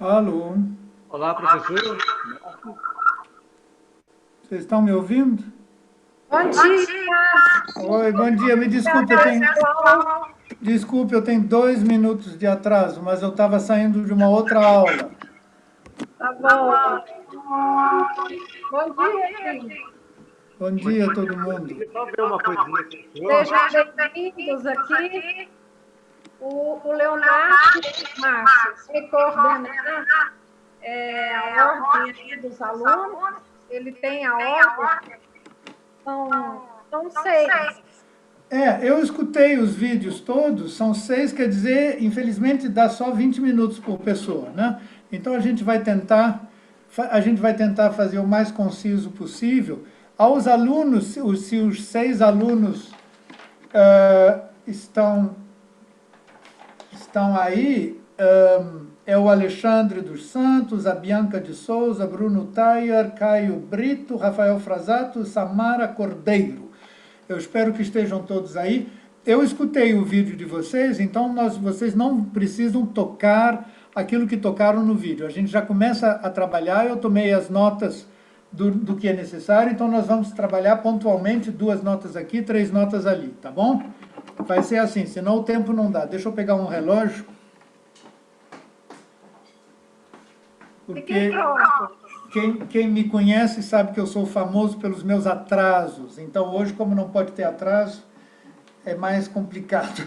Alô, Olá, professor. vocês estão me ouvindo? Bom dia, Oi, bom dia. Me desculpe, pessoal. eu tenho 2 minutos de atraso, mas eu estava saindo de uma outra aula. Tá bom. Bom dia, filho. Bom dia, todo mundo. Deixa eu só ver uma coisinha com o senhor. Sejam bem-vindos aqui. O Leonardo Márcio vai coordenar a ordem aqui dos alunos. Ele tem a ordem. São 6. Eu escutei os vídeos todos, são 6, quer dizer, infelizmente dá só 20 minutos por pessoa, né? Então a gente vai tentar fazer o mais conciso possível. Aos alunos, se os 6 alunos estão aí, é o Alexandre dos Santos, a Bianca de Souza, Bruno Tayer, Caio Brito, Rafael Frasato, Samara Cordeiro. Eu espero que estejam todos aí. Eu escutei o vídeo de vocês, então vocês não precisam tocar aquilo que tocaram no vídeo. A gente já começa a trabalhar, eu tomei as notas do que é necessário, então nós vamos trabalhar pontualmente 2 notas aqui, 3 notas ali, tá bom? Vai ser assim, senão o tempo não dá. Deixa eu pegar um relógio. Porque quem me conhece sabe que eu sou famoso pelos meus atrasos. Então hoje, como não pode ter atraso, é mais complicado.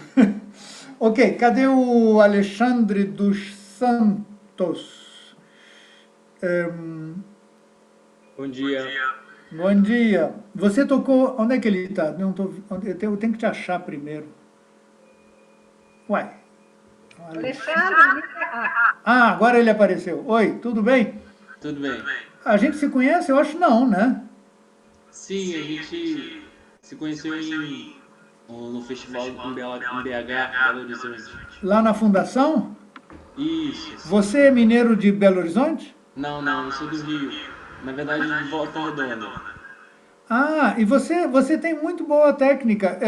Ok, cadê o Alexandre dos Santos? Bom dia. Bom dia. Você tocou... Onde é que ele está? Eu tenho que te achar primeiro. Uai. Alexandre, Agora ele apareceu. Oi, tudo bem? Tudo bem? A gente se conhece? Eu acho não, né? Sim, a gente se conheceu no festival em BH, Belo Horizonte. Lá na fundação? Isso. Você é mineiro de Belo Horizonte? Não, eu sou do Rio. Na verdade, de Volta Redonda. E você tem muito boa técnica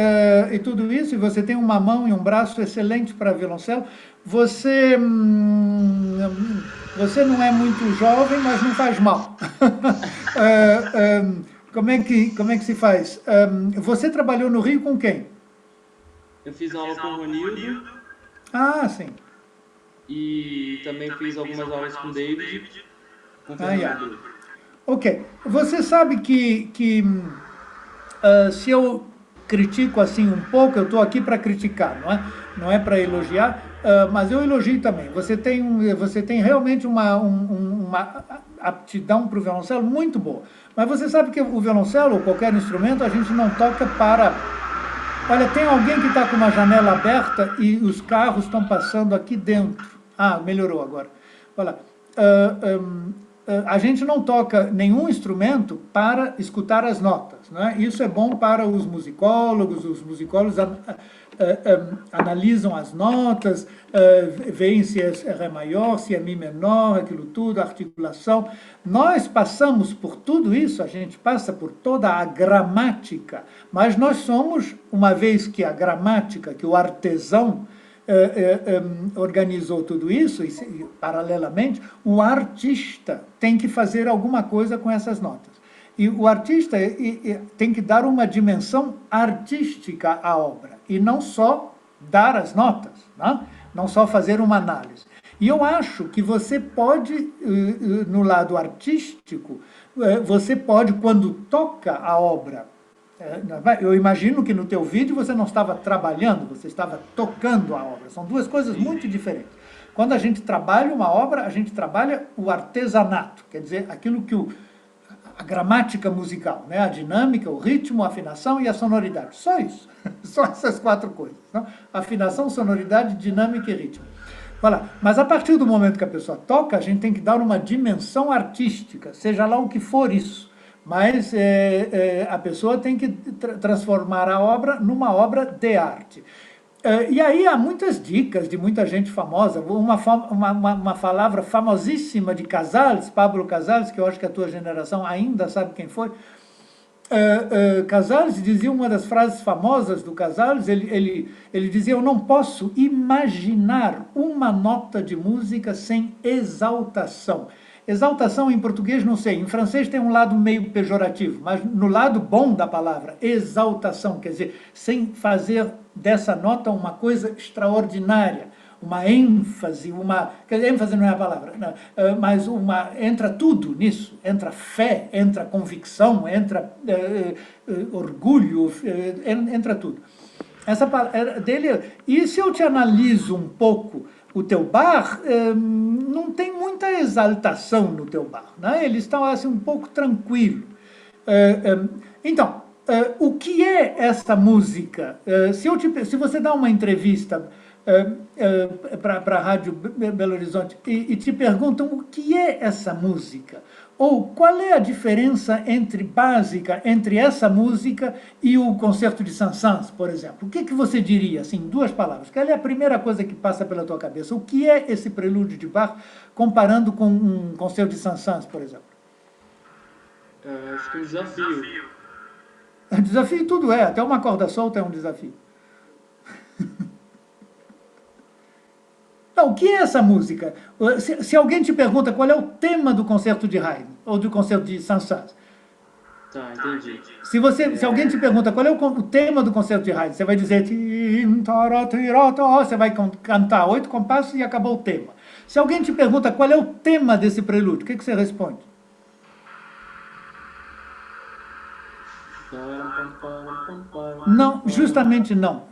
e tudo isso, e você tem uma mão e um braço excelente para violoncelo. Você não é muito jovem, mas não faz mal. Como é que se faz? Você trabalhou no Rio com quem? Eu fiz aula com o Ronildo Sim. e também fiz algumas aulas com o David, com o Yeah. Fernando. Ok. Você sabe que se eu critico assim um pouco, eu estou aqui para criticar, não é? Não é para elogiar, mas eu elogio também. Você tem realmente uma aptidão para o violoncelo muito boa. Mas você sabe que o violoncelo, ou qualquer instrumento, a gente não toca para... Olha, tem alguém que está com uma janela aberta e os carros estão passando aqui dentro. Melhorou agora. Olha lá. A gente não toca nenhum instrumento para escutar as notas, né? Isso é bom para os musicólogos analisam as notas, veem se é Ré maior, se é Mi menor, aquilo tudo, articulação. Nós passamos por tudo isso, a gente passa por toda a gramática, mas nós somos, uma vez que a gramática, que o artesão organizou tudo isso, e paralelamente, o artista tem que fazer alguma coisa com essas notas. E o artista tem que dar uma dimensão artística à obra, e não só dar as notas, né? Não só fazer uma análise. E eu acho que você pode, no lado artístico, você pode, quando toca a obra, eu imagino que no teu vídeo você não estava trabalhando, você estava tocando a obra. São 2 coisas muito diferentes. Quando a gente trabalha uma obra, a gente trabalha o artesanato, quer dizer, aquilo que a gramática musical, né? A dinâmica, o ritmo, a afinação e a sonoridade. Só isso. Só essas 4 coisas. Não? Afinação, sonoridade, dinâmica e ritmo. Olha, mas a partir do momento que a pessoa toca, a gente tem que dar uma dimensão artística, seja lá o que for isso. Mas a pessoa tem que transformar a obra numa obra de arte. E aí há muitas dicas de muita gente famosa. Uma palavra famosíssima de Casals, Pablo Casals, que eu acho que a tua geração ainda sabe quem foi. Casals dizia, uma das frases famosas do Casals, ele dizia: eu não posso imaginar uma nota de música sem exaltação. Exaltação em português não sei, em francês tem um lado meio pejorativo, mas no lado bom da palavra, exaltação, quer dizer, sem fazer dessa nota uma coisa extraordinária, uma ênfase, quer dizer, ênfase não é a palavra, não, mas entra tudo nisso, entra fé, entra convicção, entra orgulho, entra tudo. Essa palavra dele, e se eu te analiso um pouco o teu bar, não tem muita exaltação no teu bar, né? Eles estão assim um pouco tranquilos. Então, o que é essa música? Se você dá uma entrevista para a Rádio Belo Horizonte e te perguntam o que é essa música, ou qual é a diferença básica entre essa música e o concerto de Saint-Saëns, por exemplo, o que você diria, assim, em 2 palavras? Qual é a primeira coisa que passa pela tua cabeça? O que é esse prelúdio de Bach comparando com um concerto de Saint-Saëns, por exemplo? Acho que é um desafio. Desafio tudo é, até uma corda solta é um desafio. Não, o que é essa música? Se alguém te pergunta qual é o tema do concerto de Haydn, ou do concerto de Saint-Saëns. Tá, entendi. Se alguém te pergunta qual é o tema do concerto de Haydn, você vai dizer... Você vai cantar 8 compassos e acabou o tema. Se alguém te pergunta qual é o tema desse prelúdio, o que você responde? Não, justamente não.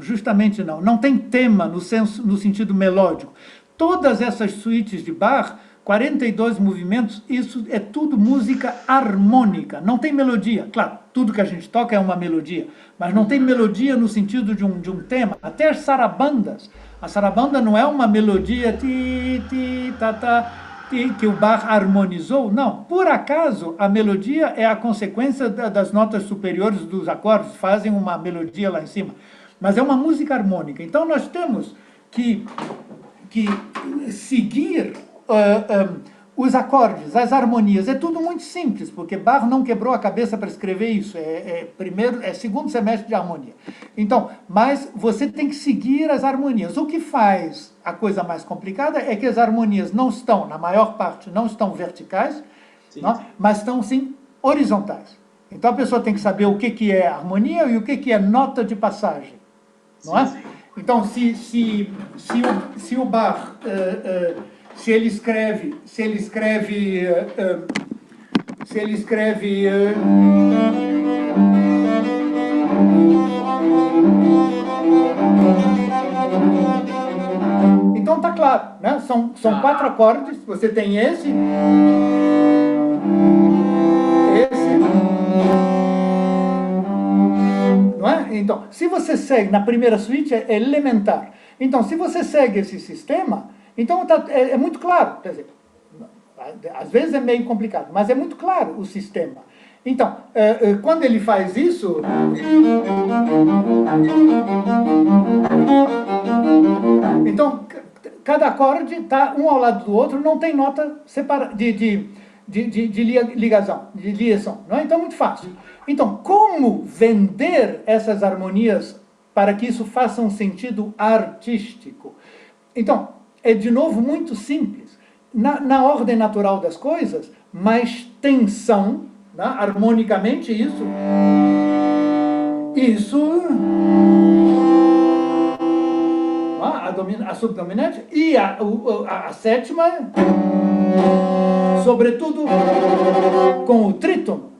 Não tem tema no sentido melódico. Todas essas suítes de Bach, 42 movimentos, isso é tudo música harmônica, não tem melodia. Claro, tudo que a gente toca é uma melodia, mas não tem melodia no sentido de um tema. Até as sarabandas. A sarabanda não é uma melodia que o Bach harmonizou, não. Por acaso, a melodia é a consequência das notas superiores dos acordes, fazem uma melodia lá em cima. Mas é uma música harmônica. Então, nós temos que seguir os acordes, as harmonias. É tudo muito simples, porque Bach não quebrou a cabeça para escrever isso. Segundo semestre de harmonia. Então, mas você tem que seguir as harmonias. O que faz a coisa mais complicada é que as harmonias não estão, na maior parte, não estão verticais, não, mas estão, sim, horizontais. Então, a pessoa tem que saber o que é harmonia e o que é nota de passagem. Não é? Sim. Então, se o Bach, se ele escreve então tá claro, né? São 4 acordes, você tem esse, não é? Então, se você segue, na primeira suíte é elementar. Então, se você segue esse sistema, então é muito claro, quer dizer, às vezes é meio complicado, mas é muito claro o sistema. Então, quando ele faz isso... Então, cada acorde está um ao lado do outro, não tem nota de ligação, de liaison. Não é? Então, muito fácil. Então, como vender essas harmonias para que isso faça um sentido artístico? Então, é de novo muito simples. Na ordem natural das coisas, mais tensão, né? Harmonicamente a subdominante e a sétima, sobretudo com o trítono.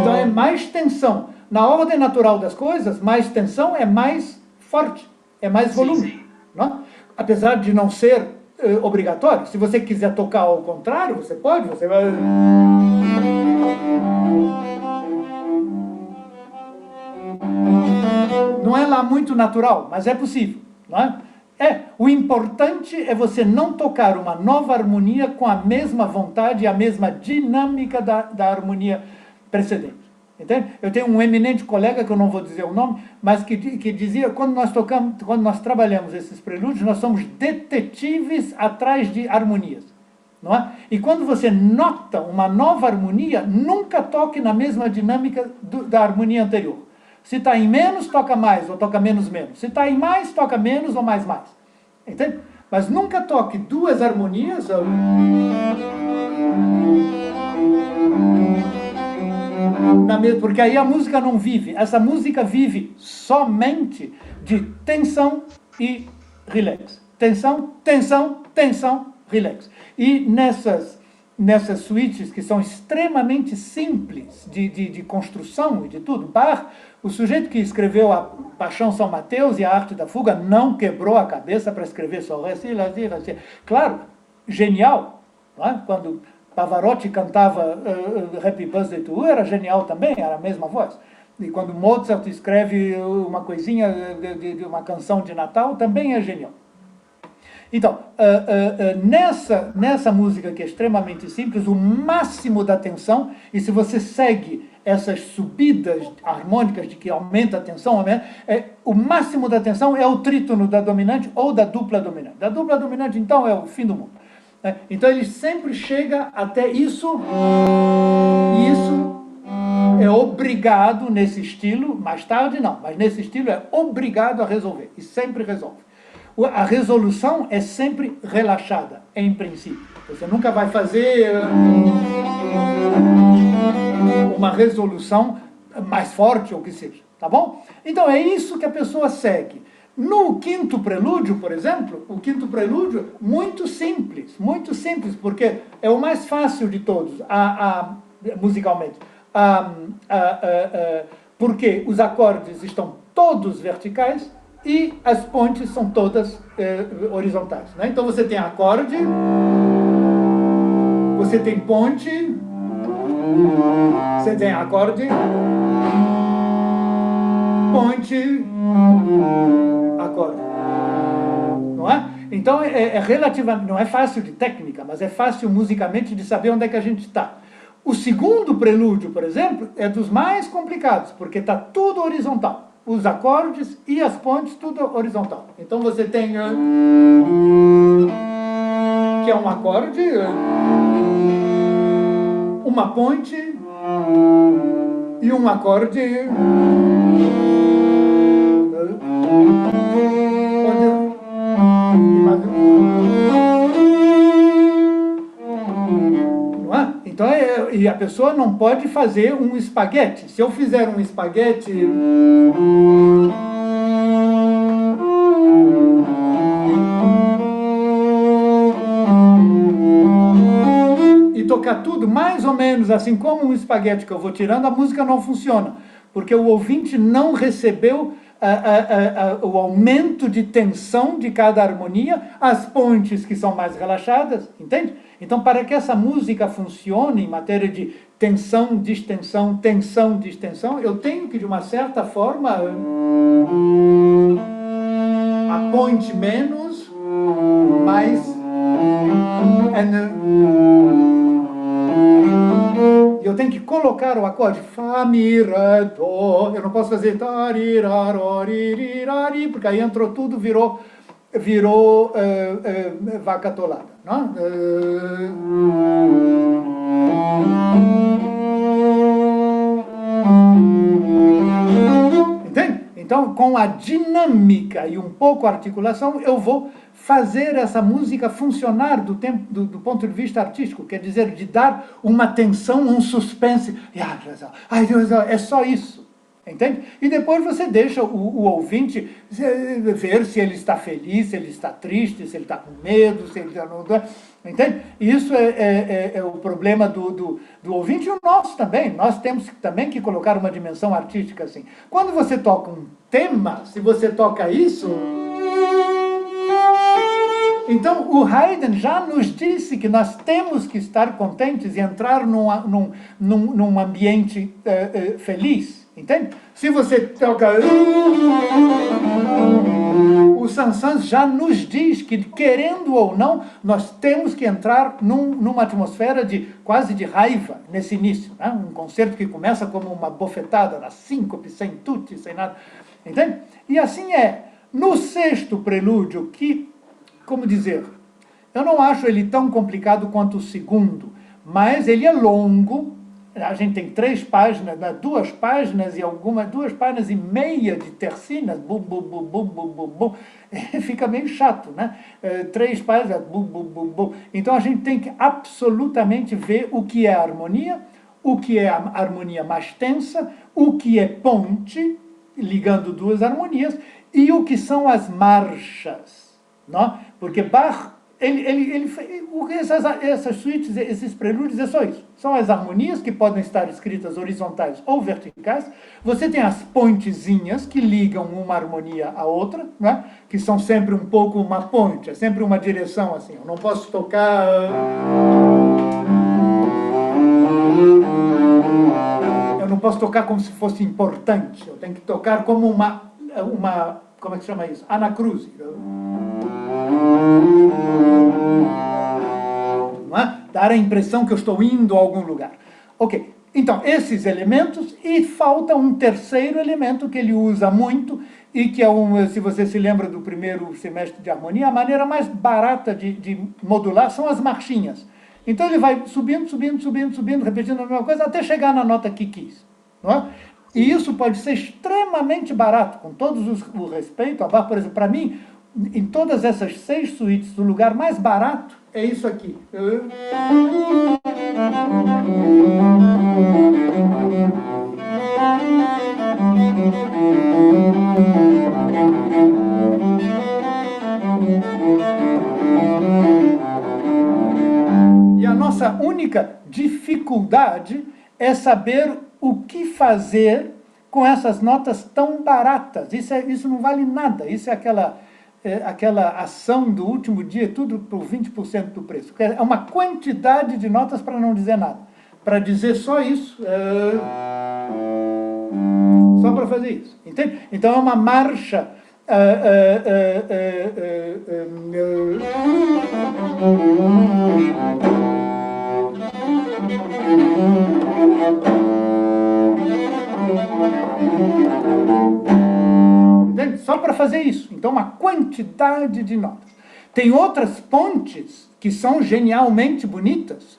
Então é mais tensão. Na ordem natural das coisas, mais tensão é mais forte, é mais volume. Sim. Não? Apesar de não ser obrigatório. Se você quiser tocar ao contrário, você pode, você vai... Não é lá muito natural, mas é possível. Não é? O importante é você não tocar uma nova harmonia com a mesma vontade e a mesma dinâmica da harmonia precedente. Entende? Eu tenho um eminente colega, que eu não vou dizer o nome, mas que dizia, quando nós trabalhamos esses prelúdios, nós somos detetives atrás de harmonias. não é? E quando você nota uma nova harmonia, nunca toque na mesma dinâmica da harmonia anterior. Se está em menos, toca mais ou toca menos, menos. Se está em mais, toca menos ou mais, mais. Entende? Mas nunca toque duas harmonias. Porque aí a música não vive. Essa música vive somente de tensão e relax. Tensão, tensão, tensão, relax. E nessas suítes que são extremamente simples de construção e de tudo, Bach, o sujeito que escreveu a Paixão São Mateus e a Arte da Fuga não quebrou a cabeça para escrever só Reci. Claro, genial. Não é? Quando Pavarotti cantava Happy Birthday to You, era genial também, era a mesma voz. E quando Mozart escreve uma coisinha de uma canção de Natal, também é genial. Então, nessa música que é extremamente simples, o máximo da tensão, e se você segue essas subidas harmônicas de que aumenta a tensão, o máximo da tensão é o trítono da dominante ou da dupla dominante. Da dupla dominante, então, é o fim do mundo. Então, ele sempre chega até isso, e isso é obrigado nesse estilo, mais tarde não, mas nesse estilo é obrigado a resolver, e sempre resolve. A resolução é sempre relaxada, em princípio. Você nunca vai fazer uma resolução mais forte ou o que seja, tá bom? Então é isso que a pessoa segue. No quinto prelúdio, por exemplo, o quinto prelúdio, muito simples, porque é o mais fácil de todos, musicalmente. Porque os acordes estão todos verticais, e as pontes são todas horizontais. Né? Então você tem acorde, você tem ponte, você tem acorde, ponte, acorde. Não é? Então relativamente, não é fácil de técnica, mas é fácil musicamente de saber onde é que a gente está. O segundo prelúdio, por exemplo, é dos mais complicados, porque está tudo horizontal. Os acordes e as pontes, tudo horizontal. Então você tem que é um acorde, uma ponte e um acorde. Não é? Então, e a pessoa não pode fazer um espaguete. Se eu fizer um espaguete e tocar tudo mais ou menos assim como um espaguete que eu vou tirando, a música não funciona, porque o ouvinte não recebeu o aumento de tensão de cada harmonia, as pontes que são mais relaxadas, entende? Então, para que essa música funcione em matéria de tensão, distensão, tensão, distensão, eu tenho que, de uma certa forma, a ponte menos, mais... eu tenho que colocar o acorde Fá, Mi, Ré, Dó. Eu não posso fazer tarirarori, porque aí entrou tudo, virou vaca atolada. Não? Entende? Então, com a dinâmica e um pouco a articulação, eu vou fazer essa música funcionar do ponto de vista artístico, quer dizer, de dar uma tensão, um suspense. Ai, Deus, é só isso. Entende? E depois você deixa o ouvinte ver se ele está feliz, se ele está triste, se ele está com medo, se ele está... Entende? Isso é o problema do ouvinte e o nosso também. Nós temos também que colocar uma dimensão artística assim. Quando você toca um tema, se você toca isso... Então, o Haydn já nos disse que nós temos que estar contentes e entrar num ambiente feliz. Entende? Se você toca... O Saint-Saëns já nos diz que, querendo ou não, nós temos que entrar numa atmosfera quase de raiva nesse início. Né? Um concerto que começa como uma bofetada, na síncope, sem tutti, sem nada. Entende? E assim é. No sexto prelúdio, que, como dizer, Eu não acho ele tão complicado quanto o segundo, mas ele é longo. A gente tem 3 páginas, 2 páginas e 2 páginas e meia de tercinas, bum, bum, bum, bum, bum, bum, bum. Fica meio chato, né? 3 páginas, bum, bum, bum, bum. Então a gente tem que absolutamente ver o que é harmonia, o que é a harmonia mais tensa, o que é ponte, ligando 2 harmonias, e o que são as marchas, não? Porque Bach, essas suítes, esses prelúdios, é só isso. São as harmonias que podem estar escritas horizontais ou verticais. Você tem as pontezinhas que ligam uma harmonia à outra, né? Que são sempre um pouco uma ponte, é sempre uma direção assim. Eu não posso tocar... Eu não posso tocar como se fosse importante. Eu tenho que tocar como uma como é que chama isso? Anacruse. Não é? Dar a impressão que eu estou indo a algum lugar. Ok, então, esses elementos, e falta um terceiro elemento que ele usa muito, e que é se você se lembra do primeiro semestre de harmonia, a maneira mais barata de modular são as marchinhas. Então ele vai subindo, subindo, subindo, subindo, repetindo a mesma coisa, até chegar na nota que quis. Não é? E isso pode ser extremamente barato, com todo o respeito. A Bach, por exemplo, para mim, em todas essas 6 suítes, o lugar mais barato é isso aqui. E a nossa única dificuldade é saber o que fazer com essas notas tão baratas. Isso não vale nada. Isso é aquela ação do último dia, tudo por 20% do preço. É uma quantidade de notas para não dizer nada. Para dizer só isso, só para fazer isso. Entende? Então é uma marcha. Só para fazer isso. Então, uma quantidade de notas. Tem outras pontes que são genialmente bonitas.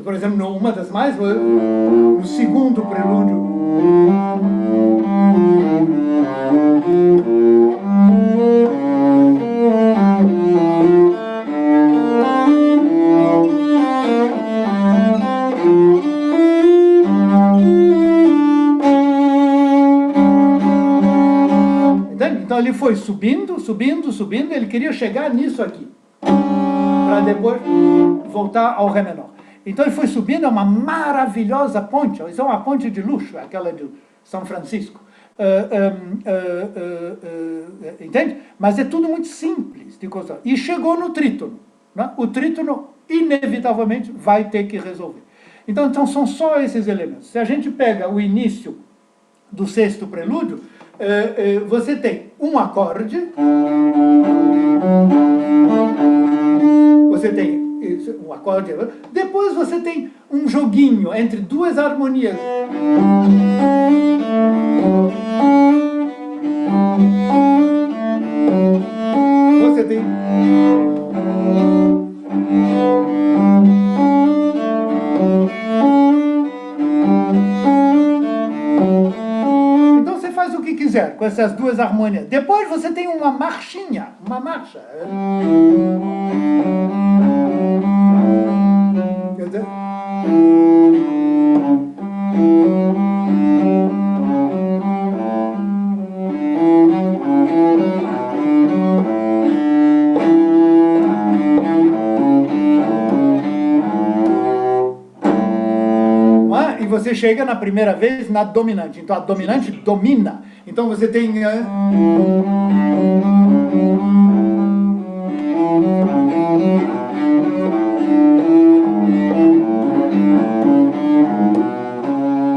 Por exemplo, uma das mais, no segundo prelúdio. Então ele foi subindo, subindo, subindo, ele queria chegar nisso aqui, para depois voltar ao Ré menor. Então ele foi subindo, é uma maravilhosa ponte, isso é uma ponte de luxo, aquela de São Francisco. Entende? Mas é tudo muito simples de construir. E chegou no trítono. Né? O trítono, inevitavelmente, vai ter que resolver. Então são só esses elementos. Se a gente pega o início do 6º prelúdio, você tem um acorde, você tem um acorde, depois você tem um joguinho entre 2 harmonias. Você tem... Faz o que quiser com essas 2 harmonias. Depois você tem uma marchinha, uma marcha. Quer dizer? E você chega na primeira vez na dominante. Então a dominante domina. Então você tem...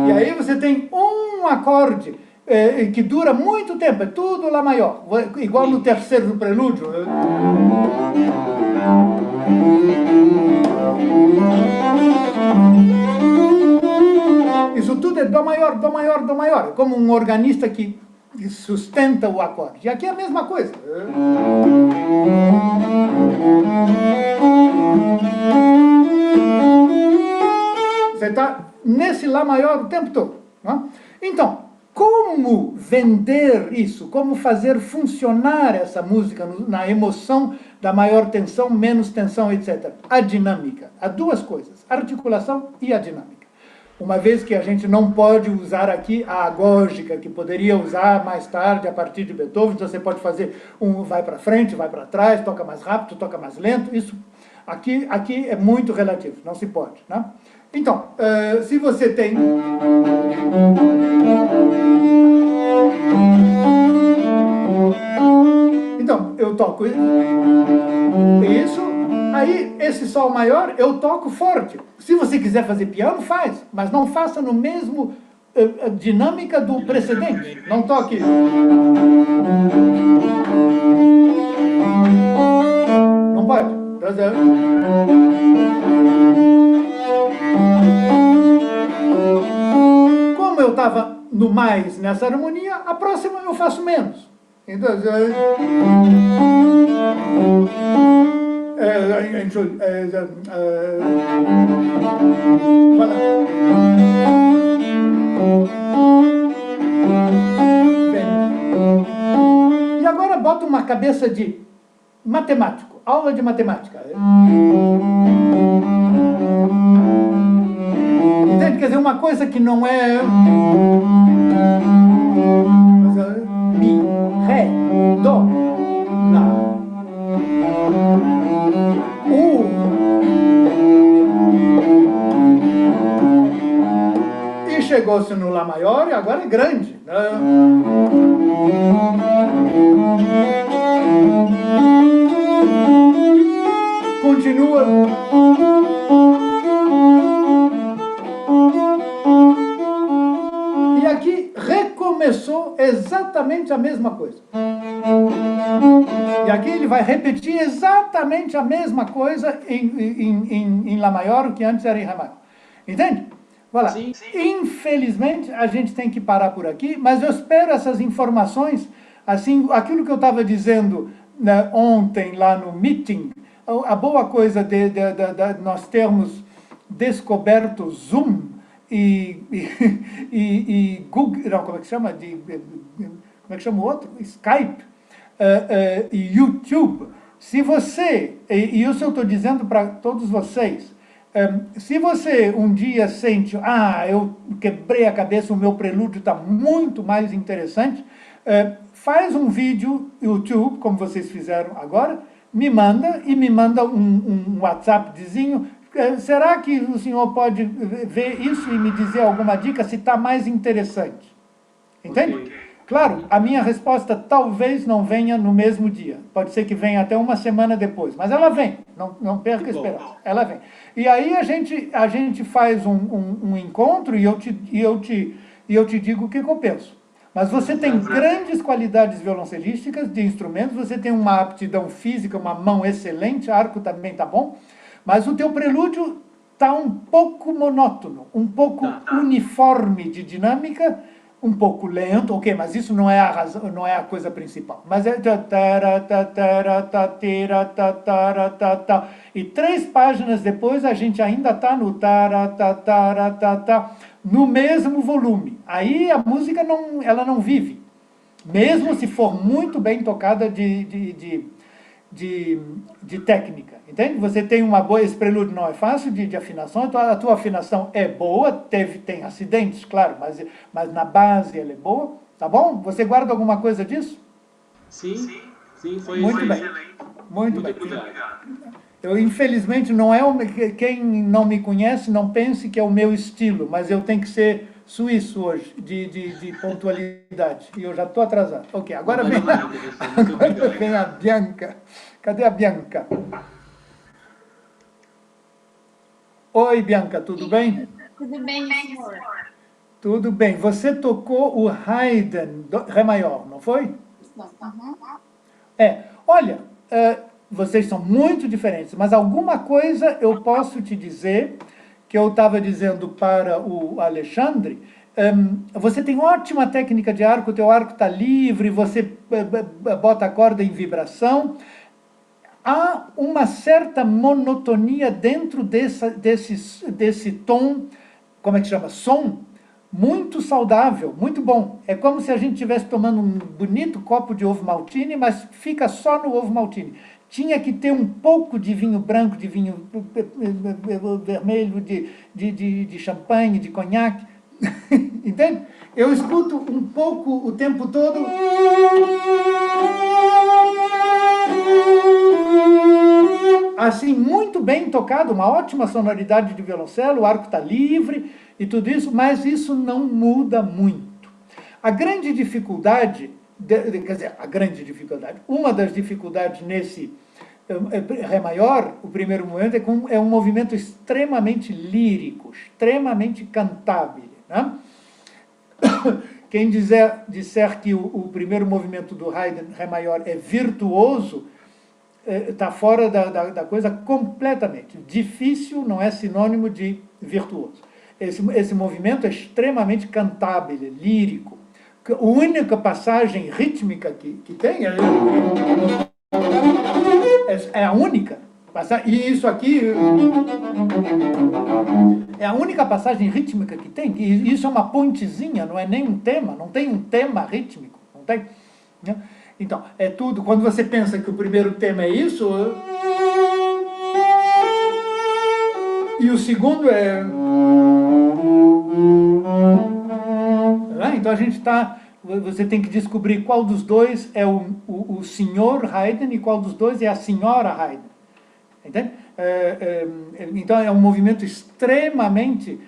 E aí você tem um acorde que dura muito tempo, é tudo Lá maior. Igual no 3º prelúdio. Isso tudo é Dó maior, Dó maior, Dó maior. É como um organista que sustenta o acorde. E aqui é a mesma coisa. Você está nesse Lá maior o tempo todo. Não? Então, como vender isso? Como fazer funcionar essa música na emoção da maior tensão, menos tensão, etc. A dinâmica. Há duas coisas, a articulação e a dinâmica. Uma vez que a gente não pode usar aqui a agógica, que poderia usar mais tarde, a partir de Beethoven, então você pode fazer vai para frente, vai para trás, toca mais rápido, toca mais lento, isso aqui é muito relativo, não se pode, né? Então, se você tem... Então, eu toco isso, aí esse Sol maior eu toco forte. Se você quiser fazer piano, faz, mas não faça no mesmo dinâmica do precedente. Não toque... Não pode. Como eu estava no mais nessa harmonia, a próxima eu faço menos. Então, e agora bota uma cabeça de matemático, aula de matemática. Entende? Quer dizer, uma coisa que não é... Mi, Ré, Dó, Lá. E chegou-se no Lá maior e agora é grande. Continua. E aqui recomeçou exatamente a mesma coisa. E aqui ele vai repetir exatamente a mesma coisa em Lá maior, o que antes era em Ré maior. Entende? Voilà. Sim. Infelizmente, a gente tem que parar por aqui, mas eu espero essas informações, assim, aquilo que eu estava dizendo, né, ontem lá no meeting, a boa coisa de nós termos descoberto Zoom e Google, não, como é que chama? Como é que chama o outro? Skype e YouTube. Se você, e isso eu estou dizendo para todos vocês, se você um dia sente, eu quebrei a cabeça, o meu prelúdio está muito mais interessante, faz um vídeo YouTube, como vocês fizeram agora, me manda um WhatsAppzinho. Será que o senhor pode ver isso e me dizer alguma dica se está mais interessante? Entende? Okay. Claro, a minha resposta talvez não venha no mesmo dia. Pode ser que venha até uma semana depois, mas ela vem. Não perca a esperança. Ela vem. E aí a gente faz um encontro e eu te digo o que eu penso. Mas você tem grandes qualidades violoncelísticas, de instrumentos, você tem uma aptidão física, uma mão excelente, arco também está bom, mas o teu prelúdio está um pouco monótono, um pouco uniforme de dinâmica, um pouco lento, ok, mas isso não é a razão, não é a coisa principal. Mas é... E 3 páginas depois a gente ainda está no no mesmo volume. Aí a música ela não vive. Mesmo se for muito bem tocada de técnica. Entende? Você tem uma boa... Esse prelúdio não é fácil de afinação, então a tua afinação é boa, tem acidentes, claro, mas na base ela é boa, tá bom? Você guarda alguma coisa disso? Sim, foi muito bem. Muito bem. Eu, infelizmente, quem não me conhece, não pense que é o meu estilo, mas eu tenho que ser suíço hoje, de pontualidade. E eu já estou atrasado. Ok, agora vem a Bianca. Cadê a Bianca? Oi, Bianca, tudo bem? Tudo bem, senhor. Tudo bem. Você tocou o Haydn, Ré maior, não foi? Uhum. Olha, vocês são muito diferentes, mas alguma coisa eu posso te dizer, que eu estava dizendo para o Alexandre, Você tem ótima técnica de arco, o teu arco está livre, você bota a corda em vibração. Há uma certa monotonia dentro desse tom, como é que chama? Som, muito saudável, muito bom. É como se a gente estivesse tomando um bonito copo de ovo maltine, mas fica só no ovo maltine. Tinha que ter um pouco de vinho branco, de vinho vermelho, de champanhe, de conhaque. Entende? Eu escuto um pouco o tempo todo. Assim, muito bem tocado, uma ótima sonoridade de violoncelo, o arco está livre e tudo isso, mas isso não muda muito. A grande dificuldade, quer dizer, uma das dificuldades nesse Ré maior, o primeiro movimento, é um movimento extremamente lírico, extremamente cantável. Né? Quem disser que o primeiro movimento do Haydn, Ré maior, é virtuoso, está fora da coisa completamente. Difícil não é sinônimo de virtuoso. Esse movimento é extremamente cantável, lírico. A única passagem rítmica que tem é a única. E isso aqui é a única passagem rítmica que tem. E isso é uma pontezinha, não é nem um tema, não tem um tema rítmico. Não tem, né? Então, é tudo. Quando você pensa que o primeiro tema é isso, e o segundo é. Então a gente está. Você tem que descobrir qual dos dois é o senhor Haydn e qual dos dois é a senhora Haydn. Entende? Então é um movimento extremamente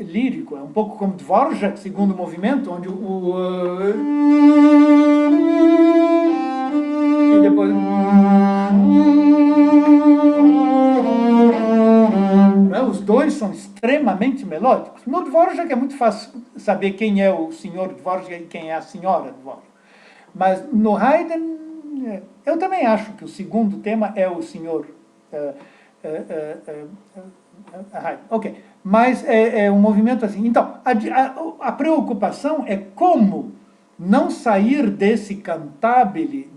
lírico. É um pouco como Dvorak, segundo movimento, onde e depois os dois são extremamente melódicos. No Dvorak é muito fácil saber quem é o senhor Dvorak e quem é a senhora Dvorak. Mas no Haydn, eu também acho que o segundo tema é o senhor Haydn. Ok, mas é um movimento assim. Então, a preocupação é como não sair desse cantabile,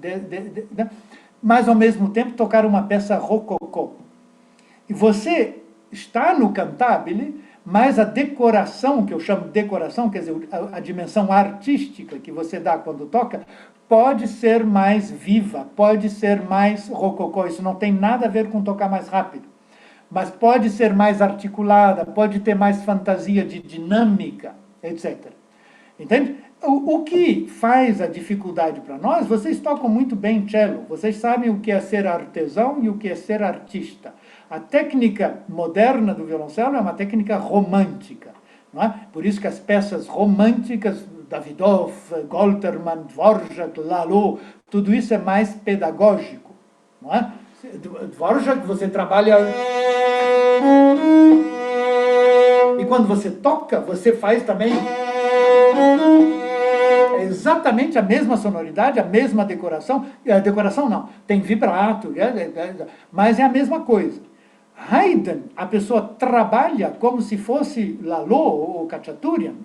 mas ao mesmo tempo tocar uma peça rococó. E você está no cantabile, mas a decoração, que eu chamo de decoração, quer dizer, a dimensão artística que você dá quando toca, pode ser mais viva, pode ser mais rococó. Isso não tem nada a ver com tocar mais rápido, mas pode ser mais articulada, pode ter mais fantasia de dinâmica, etc. Entende? O que faz a dificuldade para nós, vocês tocam muito bem cello, vocês sabem o que é ser artesão e o que é ser artista. A técnica moderna do violoncelo é uma técnica romântica. Não é? Por isso que as peças românticas, Davidov, Goltermann, Dvorak, Lalo, tudo isso é mais pedagógico. Não é? Dvorak, você trabalha... E quando você toca, você faz também... É exatamente a mesma sonoridade, a mesma decoração. A decoração não, tem vibrato, mas é a mesma coisa. Haydn, a pessoa trabalha como se fosse Lalo ou Khachaturian,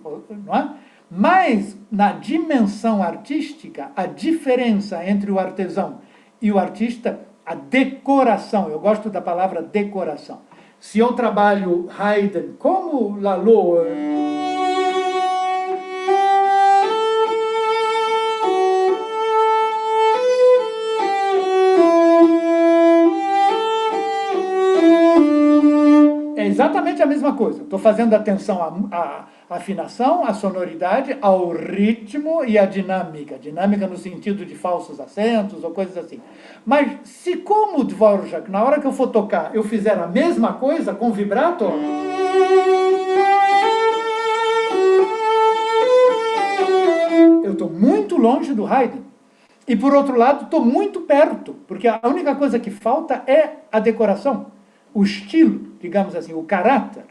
não é? Mas, na dimensão artística, a diferença entre o artesão e o artista, a decoração, eu gosto da palavra decoração. Se eu trabalho Haydn como Lalo... É exatamente a mesma coisa. Estou fazendo atenção à afinação, à sonoridade, ao ritmo e à dinâmica. Dinâmica no sentido de falsos acentos ou coisas assim. Mas se como o Dvorak, na hora que eu for tocar, eu fizer a mesma coisa com vibrato... Eu estou muito longe do Haydn. E por outro lado, estou muito perto, porque a única coisa que falta é a decoração. O estilo, digamos assim, o caráter.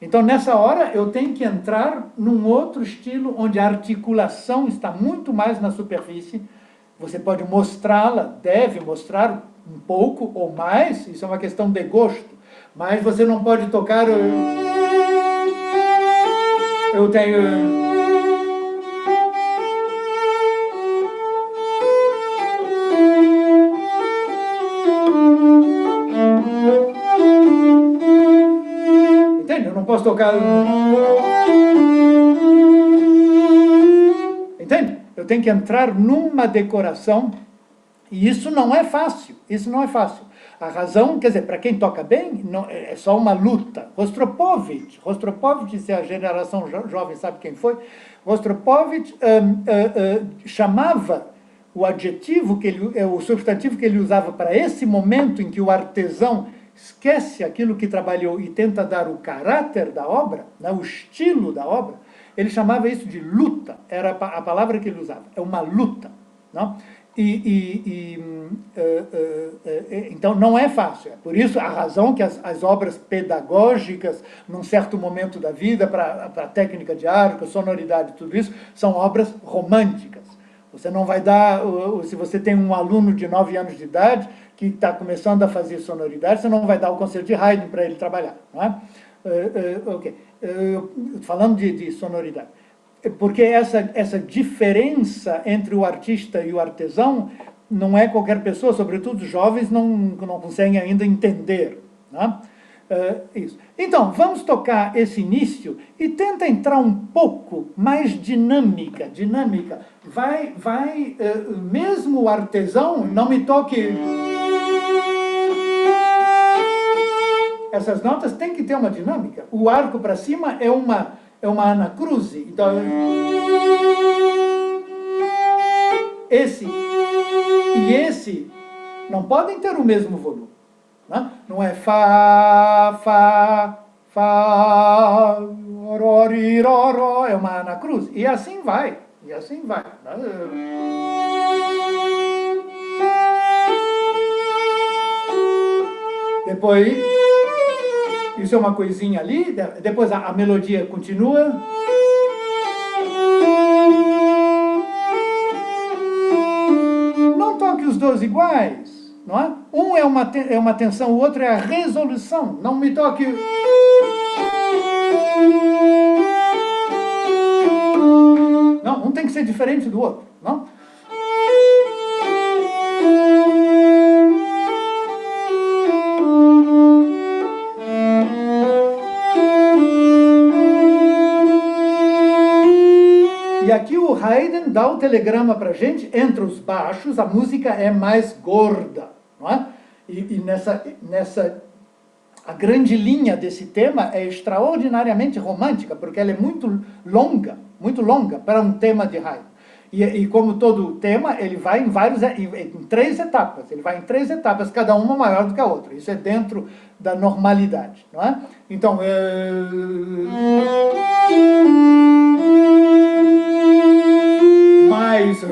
Então, nessa hora, eu tenho que entrar num outro estilo, onde a articulação está muito mais na superfície. Você pode mostrá-la, deve mostrar um pouco ou mais, isso é uma questão de gosto. Mas você não pode tocar... eu tenho... Entende? Eu não posso tocar... Entende? Eu tenho que entrar numa decoração, e isso não é fácil, isso não é fácil. A razão, quer dizer, para quem toca bem, não, é só uma luta. Rostropovich, se a geração jovem sabe quem foi, Rostropovich chamava o adjetivo, o substantivo que ele usava para esse momento em que o artesão esquece aquilo que trabalhou e tenta dar o caráter da obra, né, o estilo da obra, ele chamava isso de luta, era a palavra que ele usava, é uma luta. Não? Então não é fácil, é por isso a razão que as obras pedagógicas, num certo momento da vida, para a técnica de arco, sonoridade, tudo isso, são obras românticas. Você não vai dar, se você tem um aluno de 9 anos de idade que está começando a fazer sonoridade, você não vai dar o concerto de Haydn para ele trabalhar. Não é? Falando de sonoridade. Porque essa diferença entre o artista e o artesão não é qualquer pessoa, sobretudo os jovens, não conseguem ainda entender. Né? Isso. Então, vamos tocar esse início e tenta entrar um pouco mais dinâmica. Mesmo o artesão, não me toque... Essas notas têm que ter uma dinâmica. O arco para cima é uma anacruse. Então, esse e esse não podem ter o mesmo volume. Né? Não é Fá, Fá, Fá, Rori, Ró, é uma anacruse. E assim vai. Depois... Isso é uma coisinha ali, depois a melodia continua. Não toque os dois iguais, não é? Um é uma tensão, o outro é a resolução. Não me toque... Não, um tem que ser diferente do outro, não? E aqui o Haydn dá o telegrama para a gente, entre os baixos a música é mais gorda, não é? E a grande linha desse tema é extraordinariamente romântica, porque ela é muito longa para um tema de Haydn. E como todo tema, ele vai em 3 etapas, cada uma maior do que a outra. Isso é dentro da normalidade, não é? Então, mais...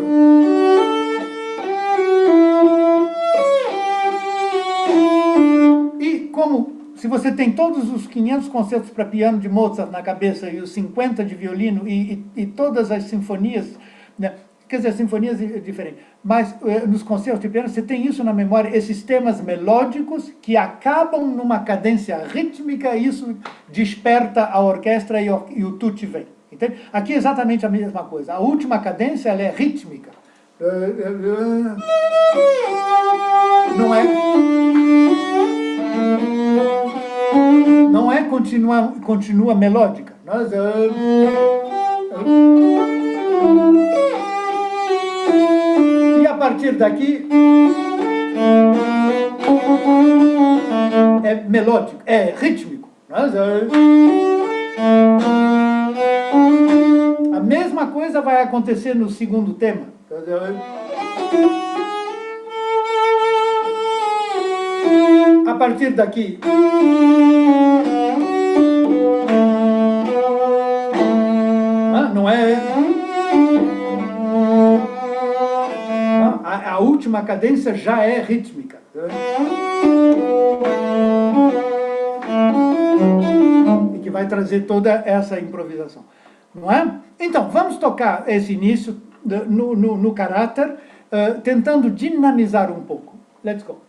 E como, se você tem todos os 500 concertos para piano de Mozart na cabeça e os 50 de violino e todas as sinfonias, né? Quer dizer, sinfonias diferentes, mas nos concertos de piano você tem isso na memória, esses temas melódicos que acabam numa cadência rítmica e isso desperta a orquestra e o tutti vem. Entende? Aqui é exatamente a mesma coisa. A última cadência ela é rítmica. Não é continua melódica. E a partir daqui é melódico, é rítmico. A mesma coisa vai acontecer no segundo tema. A partir daqui... Não é... A última cadência já é rítmica. E que vai trazer toda essa improvisação. Não é? Então, vamos tocar esse início no caráter, tentando dinamizar um pouco. Let's go.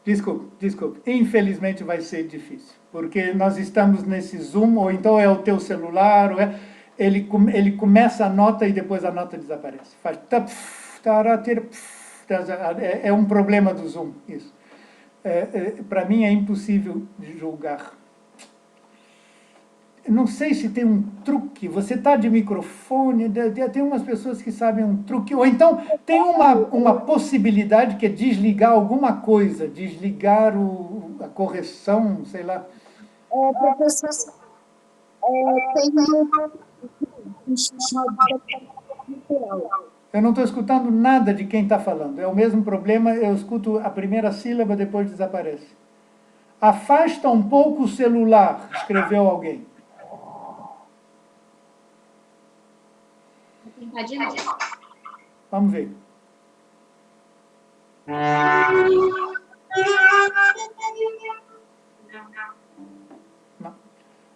Desculpe. Infelizmente vai ser difícil, porque nós estamos nesse Zoom, ou então é o teu celular, ele começa a nota e depois a nota desaparece. Faz é um problema do Zoom, isso. Para mim é impossível de julgar. Não sei se tem um truque, você está de microfone, tem umas pessoas que sabem um truque, ou então tem uma possibilidade que é desligar alguma coisa, desligar a correção, sei lá. Professor, tem um chamado cultural. Eu não estou escutando nada de quem está falando, é o mesmo problema, eu escuto a primeira sílaba, depois desaparece. Afasta um pouco o celular, escreveu alguém. De novo. Vamos ver. Não.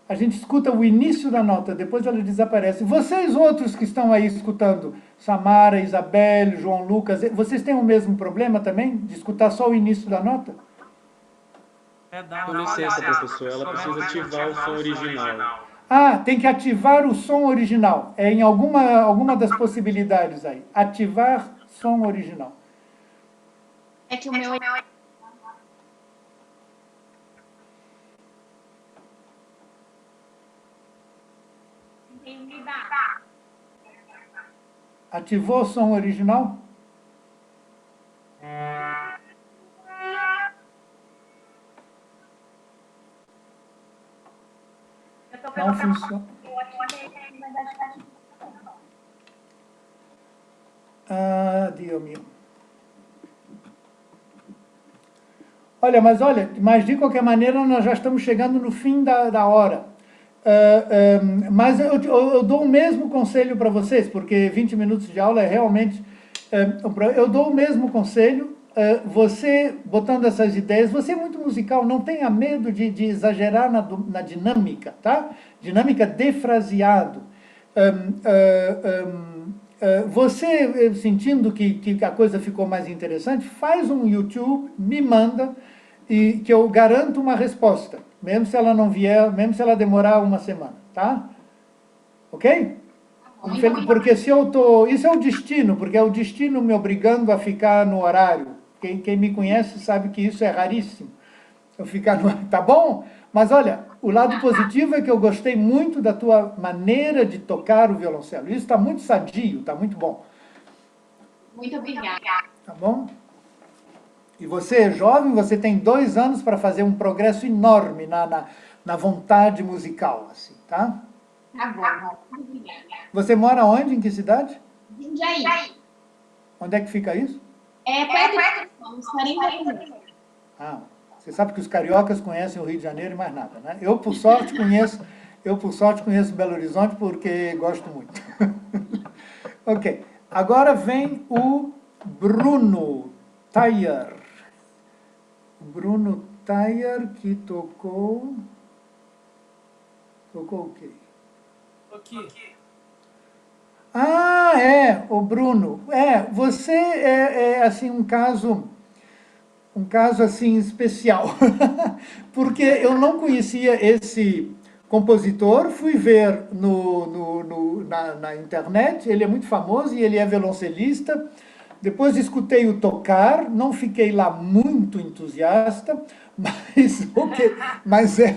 A gente escuta o início da nota, depois ela desaparece. Vocês outros que estão aí escutando, Samara, Isabel, João Lucas, vocês têm o mesmo problema também, de escutar só o início da nota? Com licença, professor, ela precisa ativar o som original. Ah, tem que ativar o som original. É em alguma das possibilidades aí. Ativar som original. É que o meu... Ativou o som original? Não funciona. Ah, Deus meu. Mas de qualquer maneira nós já estamos chegando no fim da hora. Mas eu dou o mesmo conselho para vocês, porque 20 minutos de aula é realmente... eu dou o mesmo conselho, você botando essas ideias, você é muito musical, não tenha medo de exagerar na dinâmica, tá? Dinâmica de fraseado. Você sentindo que a coisa ficou mais interessante, faz um YouTube, me manda, e que eu garanto uma resposta, mesmo se ela não vier, mesmo se ela demorar uma semana, tá? Ok? Porque se eu tô... Isso é o destino, porque é o destino me obrigando a ficar no horário. Quem me conhece sabe que isso é raríssimo. Eu ficar no... Tá bom? Mas olha, o lado positivo é que eu gostei muito da tua maneira de tocar o violoncelo. Isso está muito sadio, está muito bom. Muito obrigada. Tá bom? E você é jovem, você tem 2 anos para fazer um progresso enorme na vontade musical, assim, tá? Tá bom, muito obrigada. Você mora onde? Em que cidade? Jundiaí. Onde é que fica isso? É perto de uns 40 minutos. Ah, você sabe que os cariocas conhecem o Rio de Janeiro e mais nada, né? Eu, por sorte, conheço Belo Horizonte porque gosto muito. Ok. Agora vem o Bruno Tayer. Bruno Tayer, que tocou o quê? Aqui. Ah, o Bruno. Você é assim um caso assim especial, porque eu não conhecia esse compositor, fui ver na internet, ele é muito famoso e ele é violoncelista. Depois escutei o tocar, não fiquei lá muito entusiasta, mas é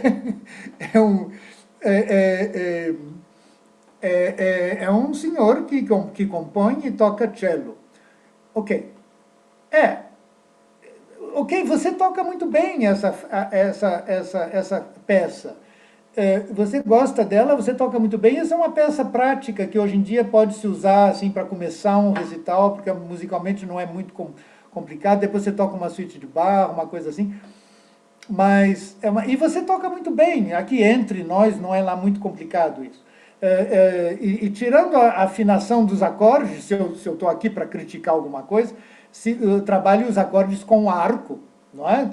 um senhor que compõe e toca cello. Ok. Ok, você toca muito bem essa peça. Você gosta dela, você toca muito bem. Essa é uma peça prática que hoje em dia pode se usar assim para começar um recital, porque musicalmente não é muito complicado. Depois você toca uma suíte de Bach, uma coisa assim. Mas e você toca muito bem. Aqui entre nós não é lá muito complicado isso. E tirando a afinação dos acordes, se eu estou aqui para criticar alguma coisa, eu trabalho os acordes com arco, não é?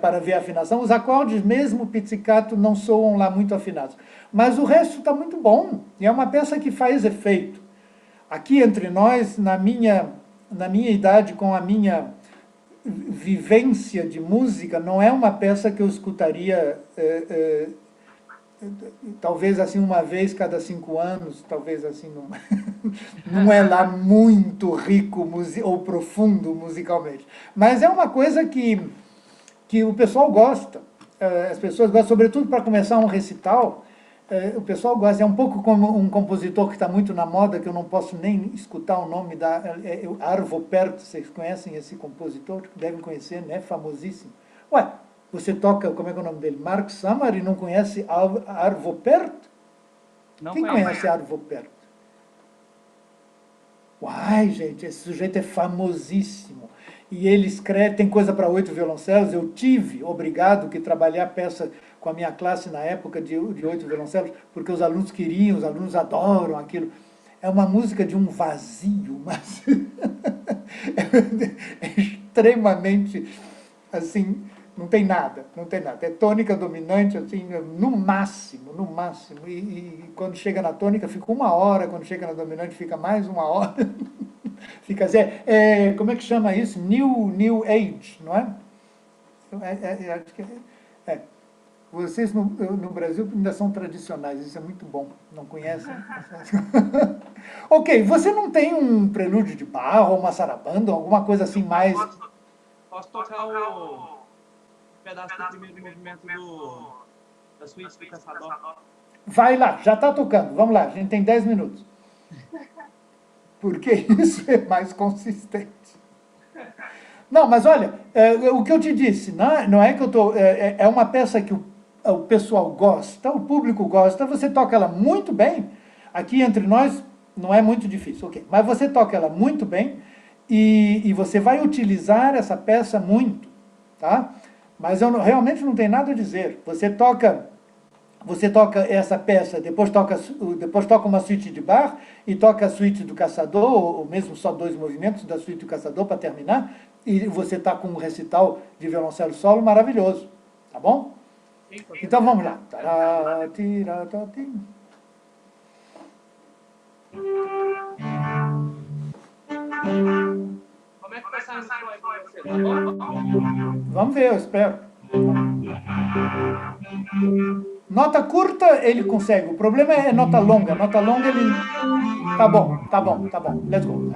Para ver a afinação. Os acordes, mesmo pizzicato, não soam lá muito afinados. Mas o resto está muito bom. E é uma peça que faz efeito. Aqui entre nós, na minha idade, com a minha vivência de música, não é uma peça que eu escutaria talvez assim uma vez cada 5 anos, talvez assim, não é lá muito rico ou profundo musicalmente. Mas é uma coisa que o pessoal gosta. As pessoas gostam, sobretudo para começar um recital, o pessoal gosta. É um pouco como um compositor que está muito na moda, que eu não posso nem escutar o nome Arvo Pärt. Vocês conhecem esse compositor? Devem conhecer, né? Famosíssimo. Ué, você toca, como é que é o nome dele? Mark Summer, e não conhece Arvo Pärt? Quem conhece Arvo Pärt? Uai, gente, esse sujeito é famosíssimo. E ele escreve, tem coisa para 8 violoncelos. Eu tive, obrigado, que trabalhar a peça com a minha classe na época de 8 violoncelos, porque os alunos queriam, os alunos adoram aquilo. É uma música de um vazio, mas é extremamente, assim, não tem nada. É tônica dominante, assim, no máximo. E quando chega na tônica fica 1 hora, quando chega na dominante fica mais 1 hora. Fica assim, como é que chama isso? New Age, não é? Acho que vocês no Brasil ainda são tradicionais, isso é muito bom. Não conhecem? Ok, você não tem um prelúdio de Bach, ou uma sarabanda, alguma coisa assim mais... Posso tocar o pedaço do primeiro movimento da suíte do Caçador? Vai lá, já está tocando. Vamos lá, a gente tem 10 minutos. Porque isso é mais consistente. Não, mas olha, o que eu te disse, não é que eu estou... É uma peça que o pessoal gosta, o público gosta, você toca ela muito bem. Aqui entre nós não é muito difícil, ok. Mas você toca ela muito bem e você vai utilizar essa peça muito, tá? Mas eu realmente não tenho nada a dizer. Você toca essa peça, depois toca uma suíte de Bach e toca a suíte do Caçador, ou mesmo só 2 movimentos da suíte do Caçador para terminar, e você está com um recital de violoncelo solo maravilhoso, tá bom? Então vamos lá. Como é que tá saindo aí pra você? Tá bom? Vamos ver, eu espero. Nota curta ele consegue, o problema é nota longa. Nota longa ele... Tá bom. Let's go.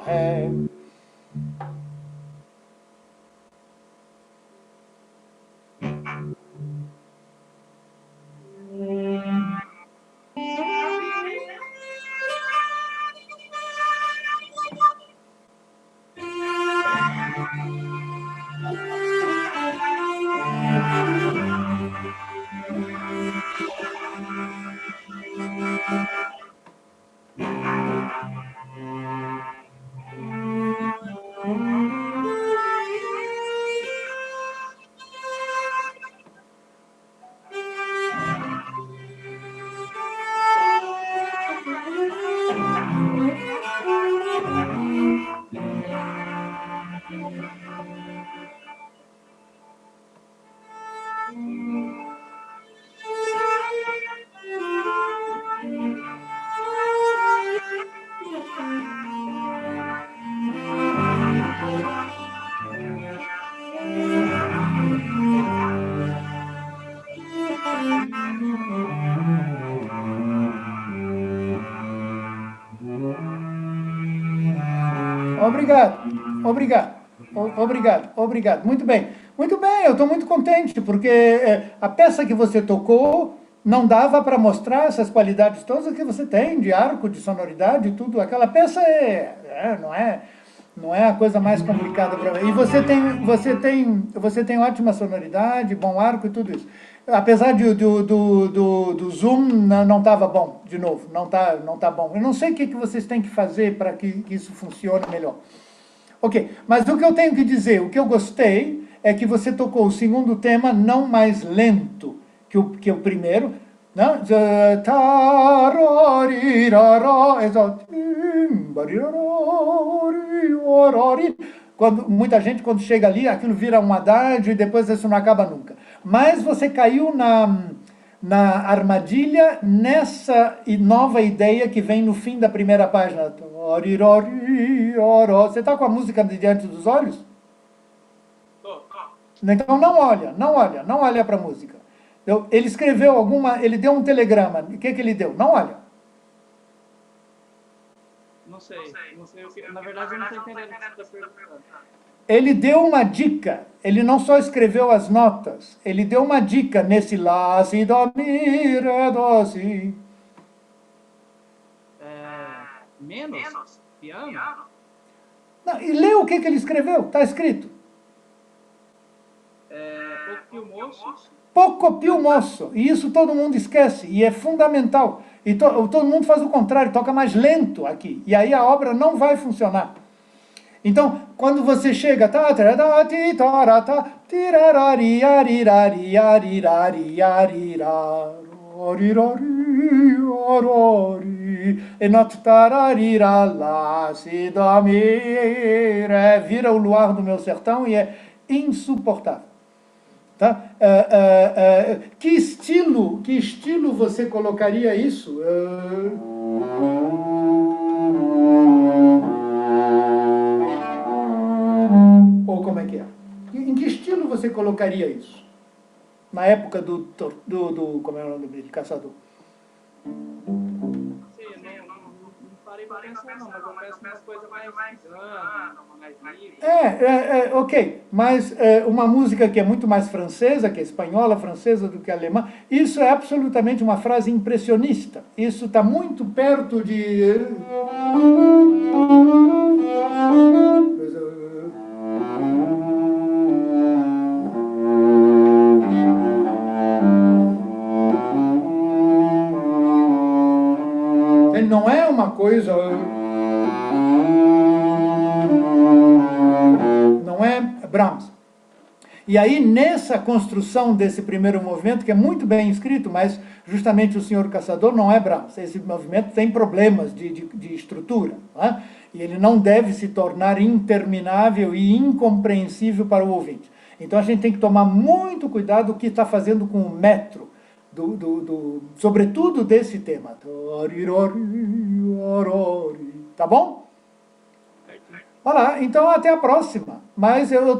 Obrigado. Muito bem, eu estou muito contente, porque a peça que você tocou não dava para mostrar essas qualidades todas que você tem, de arco, de sonoridade e tudo. Aquela peça não é a coisa mais complicada para ver. E você tem ótima sonoridade, bom arco e tudo isso. Apesar do zoom não estava bom, de novo, não tá bom. Eu não sei o que vocês têm que fazer para que isso funcione melhor. Ok, mas o que eu tenho que dizer, o que eu gostei é que você tocou o segundo tema não mais lento que o primeiro, né? Muita gente, quando chega ali, aquilo vira um adágio e depois isso não acaba nunca. Mas você caiu na armadilha nessa nova ideia que vem no fim da primeira página. Você está com a música diante dos olhos? Então não olha para a música. Ele escreveu ele deu um telegrama, o que ele deu? Não olha. Não sei o que. Na verdade, eu não estou entendendo o que você está perguntando. Ele deu uma dica, ele não só escreveu as notas, ele deu uma dica nesse lá, si, do, mi, re, do, si. Menos? Piano? Não, e lê o que ele escreveu, está escrito. Pouco Pio Moço. Poco più moço, e isso todo mundo esquece, e é fundamental. E todo mundo faz o contrário, toca mais lento aqui, e aí a obra não vai funcionar. Então, quando você chega, e not tararira lá, se dormir, vira o luar do meu sertão e é insuportável. Tá? Que estilo você colocaria isso? Ou como é que é? Em que estilo você colocaria isso? Na época do como é o nome dele, caçador? Não parei para pensar, não, mas eu peço umas coisas mais livres. Ok, mas uma música que é muito mais francesa, que é espanhola, francesa do que alemã, isso é absolutamente uma frase impressionista. Isso está muito perto de... Não é uma coisa... Não é Brahms. E aí, nessa construção desse primeiro movimento, que é muito bem escrito, mas justamente o Senhor Caçador não é Brahms. Esse movimento tem problemas de estrutura, né? E ele não deve se tornar interminável e incompreensível para o ouvinte. Então a gente tem que tomar muito cuidado o que está fazendo com o metro, sobretudo desse tema. Tá bom? Olá, então até a próxima. Mas eu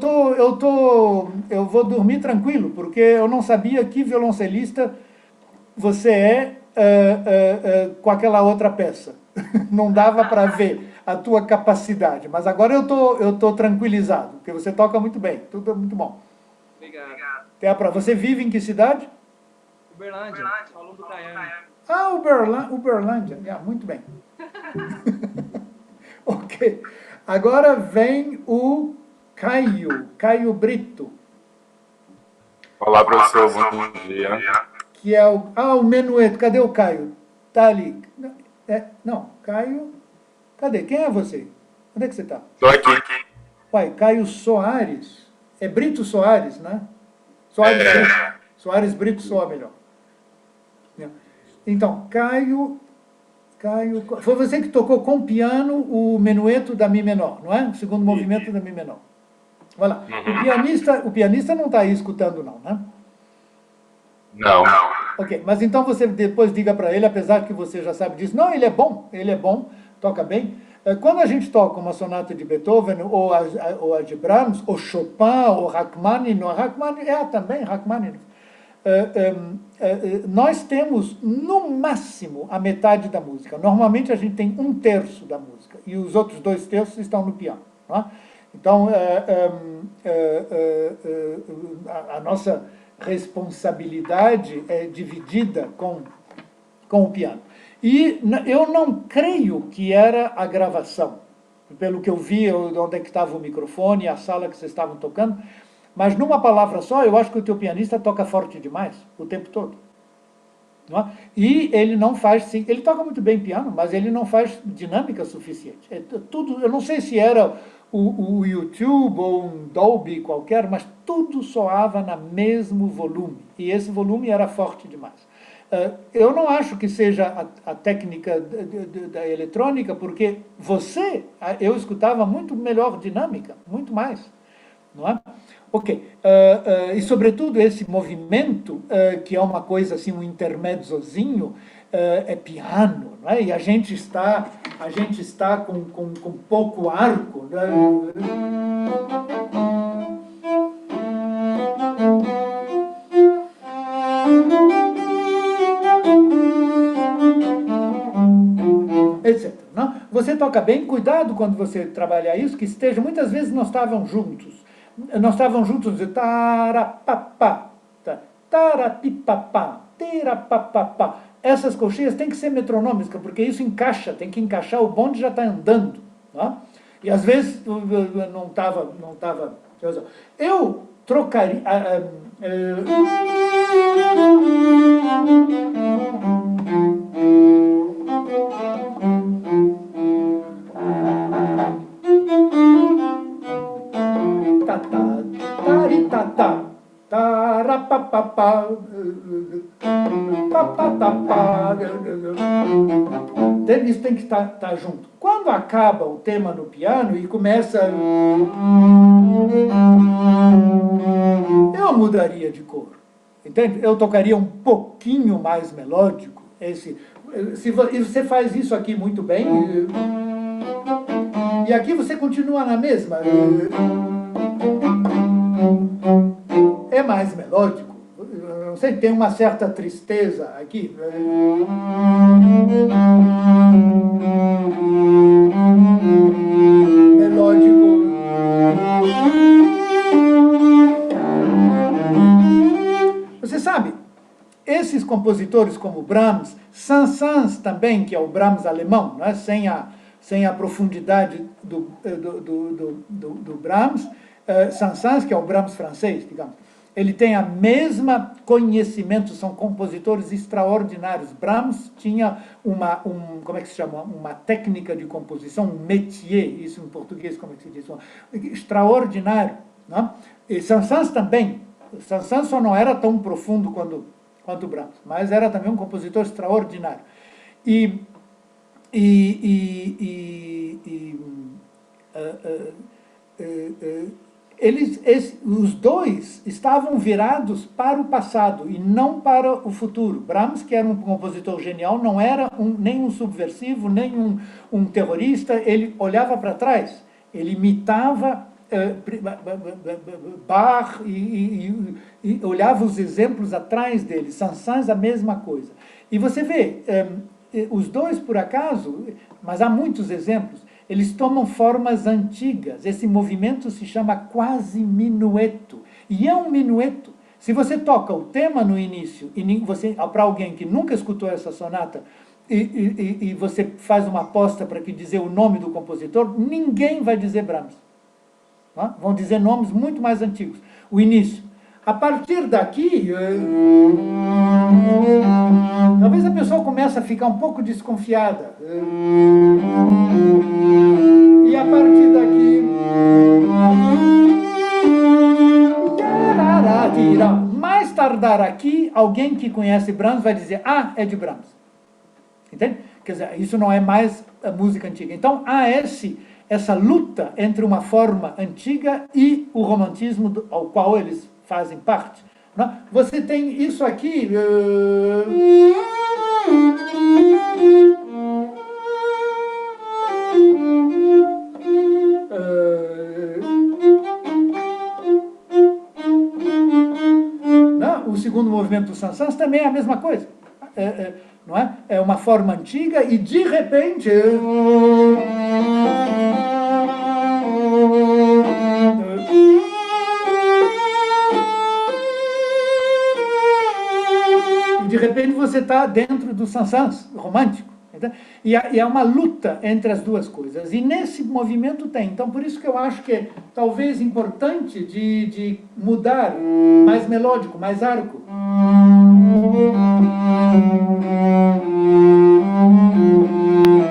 vou dormir tranquilo, porque eu não sabia que violoncelista você com aquela outra peça. Não dava para ver a tua capacidade. Mas agora eu tô tranquilizado, porque você toca muito bem, tudo muito bom. Obrigado. Até a próxima. Você vive em que cidade? Uberlândia, falou do Caiane. Ah, Uberlândia. Muito bem. Ok. Agora vem o Caio Brito. Olá, professor, bom dia. Que é o Menueto. Cadê o Caio? Tá ali. Não, Caio... Cadê? Quem é você? Onde é que você está? Estou aqui. Uai, Caio Soares. É Brito Soares, né? Soares Brito. Soares Brito soa melhor. Então, Caio... Foi você que tocou com piano o menueto da Mi menor, não é? O segundo movimento da Mi menor. Olha lá. O pianista não está aí escutando, não, né? Não. Ok, mas então você depois diga para ele, apesar que você já sabe disso, não, ele é bom, toca bem. Quando a gente toca uma sonata de Beethoven, ou a de Brahms, ou Chopin, ou Rachmaninoff, nós temos, no máximo, a metade da música. Normalmente a gente tem 1/3 da música, e os outros 2/3 estão no piano. Não é? Então, a nossa responsabilidade é dividida com o piano. E eu não creio que era a gravação, pelo que eu vi, onde é que estava o microfone, a sala que vocês estavam tocando, mas numa palavra só, eu acho que o teu pianista toca forte demais, o tempo todo. Não é? E ele não faz, sim, ele toca muito bem piano, mas ele não faz dinâmica suficiente. Tudo, eu não sei se era o YouTube ou um Dolby qualquer, mas tudo soava no mesmo volume, e esse volume era forte demais. Eu não acho que seja a técnica da eletrônica, porque eu escutava muito melhor dinâmica, muito mais, não é? Ok, e sobretudo esse movimento, que é uma coisa assim, um intermezzozinho, é piano, não é? E a gente está com pouco arco, né? você toca bem, cuidado quando você trabalhar isso, que esteja, muitas vezes não estavam juntos. Não estavam juntos de tarapapá, tarapipapá, terapapapá. Essas colcheias têm que ser metronômicas, porque isso encaixa, tem que encaixar, o bonde já está andando. Tá? E às vezes não estava. Eu trocaria. Taritata, tarapapapá, papatapá. Isso tem que estar junto. Quando acaba o tema no piano e começa, eu mudaria de cor, entende? Eu tocaria um pouquinho mais melódico. Se você faz isso aqui muito bem, e aqui você continua na mesma, é mais melódico. Não sei, tem uma certa tristeza aqui. Melódico. Você sabe, esses compositores como Brahms, Saint-Saëns também, que é o Brahms alemão, né? Sem a profundidade do Brahms, Saint-Saëns, que é o Brahms francês, digamos, ele tem a mesma conhecimento, são compositores extraordinários. Brahms tinha como é que se chama? Uma técnica de composição, um métier, isso em português, como é que se diz? Extraordinário. Né? E Saint-Saëns também. Saint-Saëns só não era tão profundo quanto Brahms, mas era também um compositor extraordinário. Os dois estavam virados para o passado e não para o futuro. Brahms, que era um compositor genial, não era nem um subversivo, nem um terrorista, ele olhava para trás, ele imitava Bach e olhava os exemplos atrás dele. Saint-Saëns, a mesma coisa. E você vê, os dois, por acaso, mas há muitos exemplos, eles tomam formas antigas. Esse movimento se chama quase minueto. E é um minueto. Se você toca o tema no início, para alguém que nunca escutou essa sonata, e você faz uma aposta para que dizer o nome do compositor, ninguém vai dizer Brahms. Tá? Vão dizer nomes muito mais antigos. O início. A partir daqui, talvez a pessoa comece a ficar um pouco desconfiada. E a partir daqui, mais tardar aqui, alguém que conhece Brahms vai dizer, é de Brahms. Entende? Quer dizer, isso não é mais a música antiga. Então, há essa luta entre uma forma antiga e o romantismo ao qual eles fazem parte. Não? Você tem isso aqui. Não? O segundo movimento do Saint-Saëns também é a mesma coisa. Não é? É uma forma antiga e, de repente, você está dentro do Saint-Saëns romântico. E há uma luta entre as duas coisas. E nesse movimento tem. Então, por isso que eu acho que é talvez importante de mudar, mais melódico, mais arco.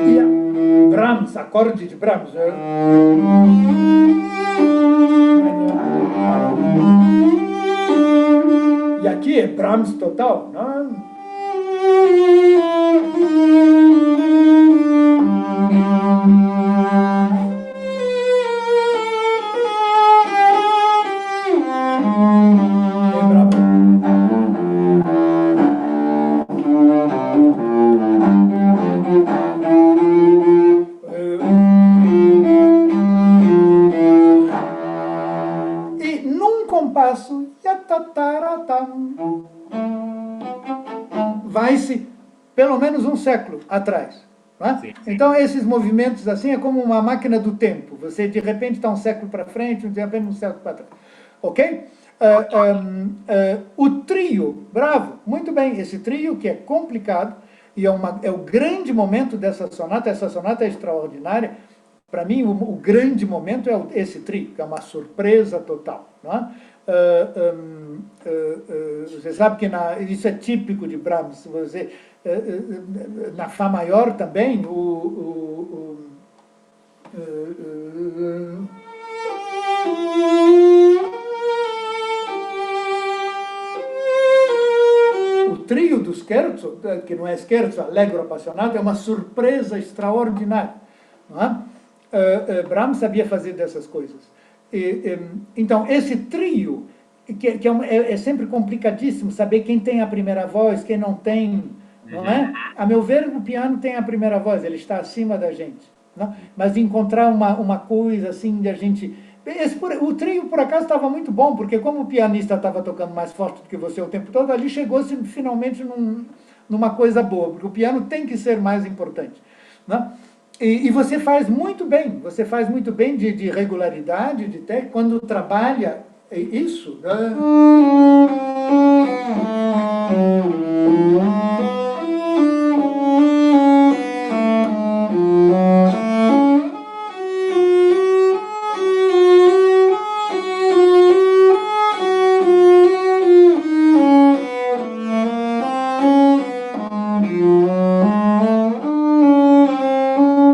E Brahms, acorde de Brahms. E aqui é Brahms total, não? E num compasso, vai-se pelo menos um século atrás. não é? Sim. Então, esses movimentos assim é como uma máquina do tempo. Você, de repente, está um século para frente, de repente, um século para trás. Ok? O trio, bravo, muito bem. Esse trio que é complicado e é o grande momento dessa sonata. Essa sonata é extraordinária. Para mim, o grande momento é esse trio, que é uma surpresa total. Não é? Você sabe que isso é típico de Brahms. Na Fá maior também, o trio do scherzo, que não é scherzo, allegro appassionato, é uma surpresa extraordinária. Não é? Brahms sabia fazer dessas coisas. Então, esse trio, que é sempre complicadíssimo saber quem tem a primeira voz, quem não tem, não é? A meu ver, o piano tem a primeira voz, ele está acima da gente. Não? Mas encontrar uma coisa assim de a gente... o trio, por acaso, estava muito bom, porque como o pianista estava tocando mais forte do que você o tempo todo, ali chegou-se finalmente numa coisa boa, porque o piano tem que ser mais importante. Não? E você faz muito bem de regularidade, de técnica, quando trabalha isso. Né?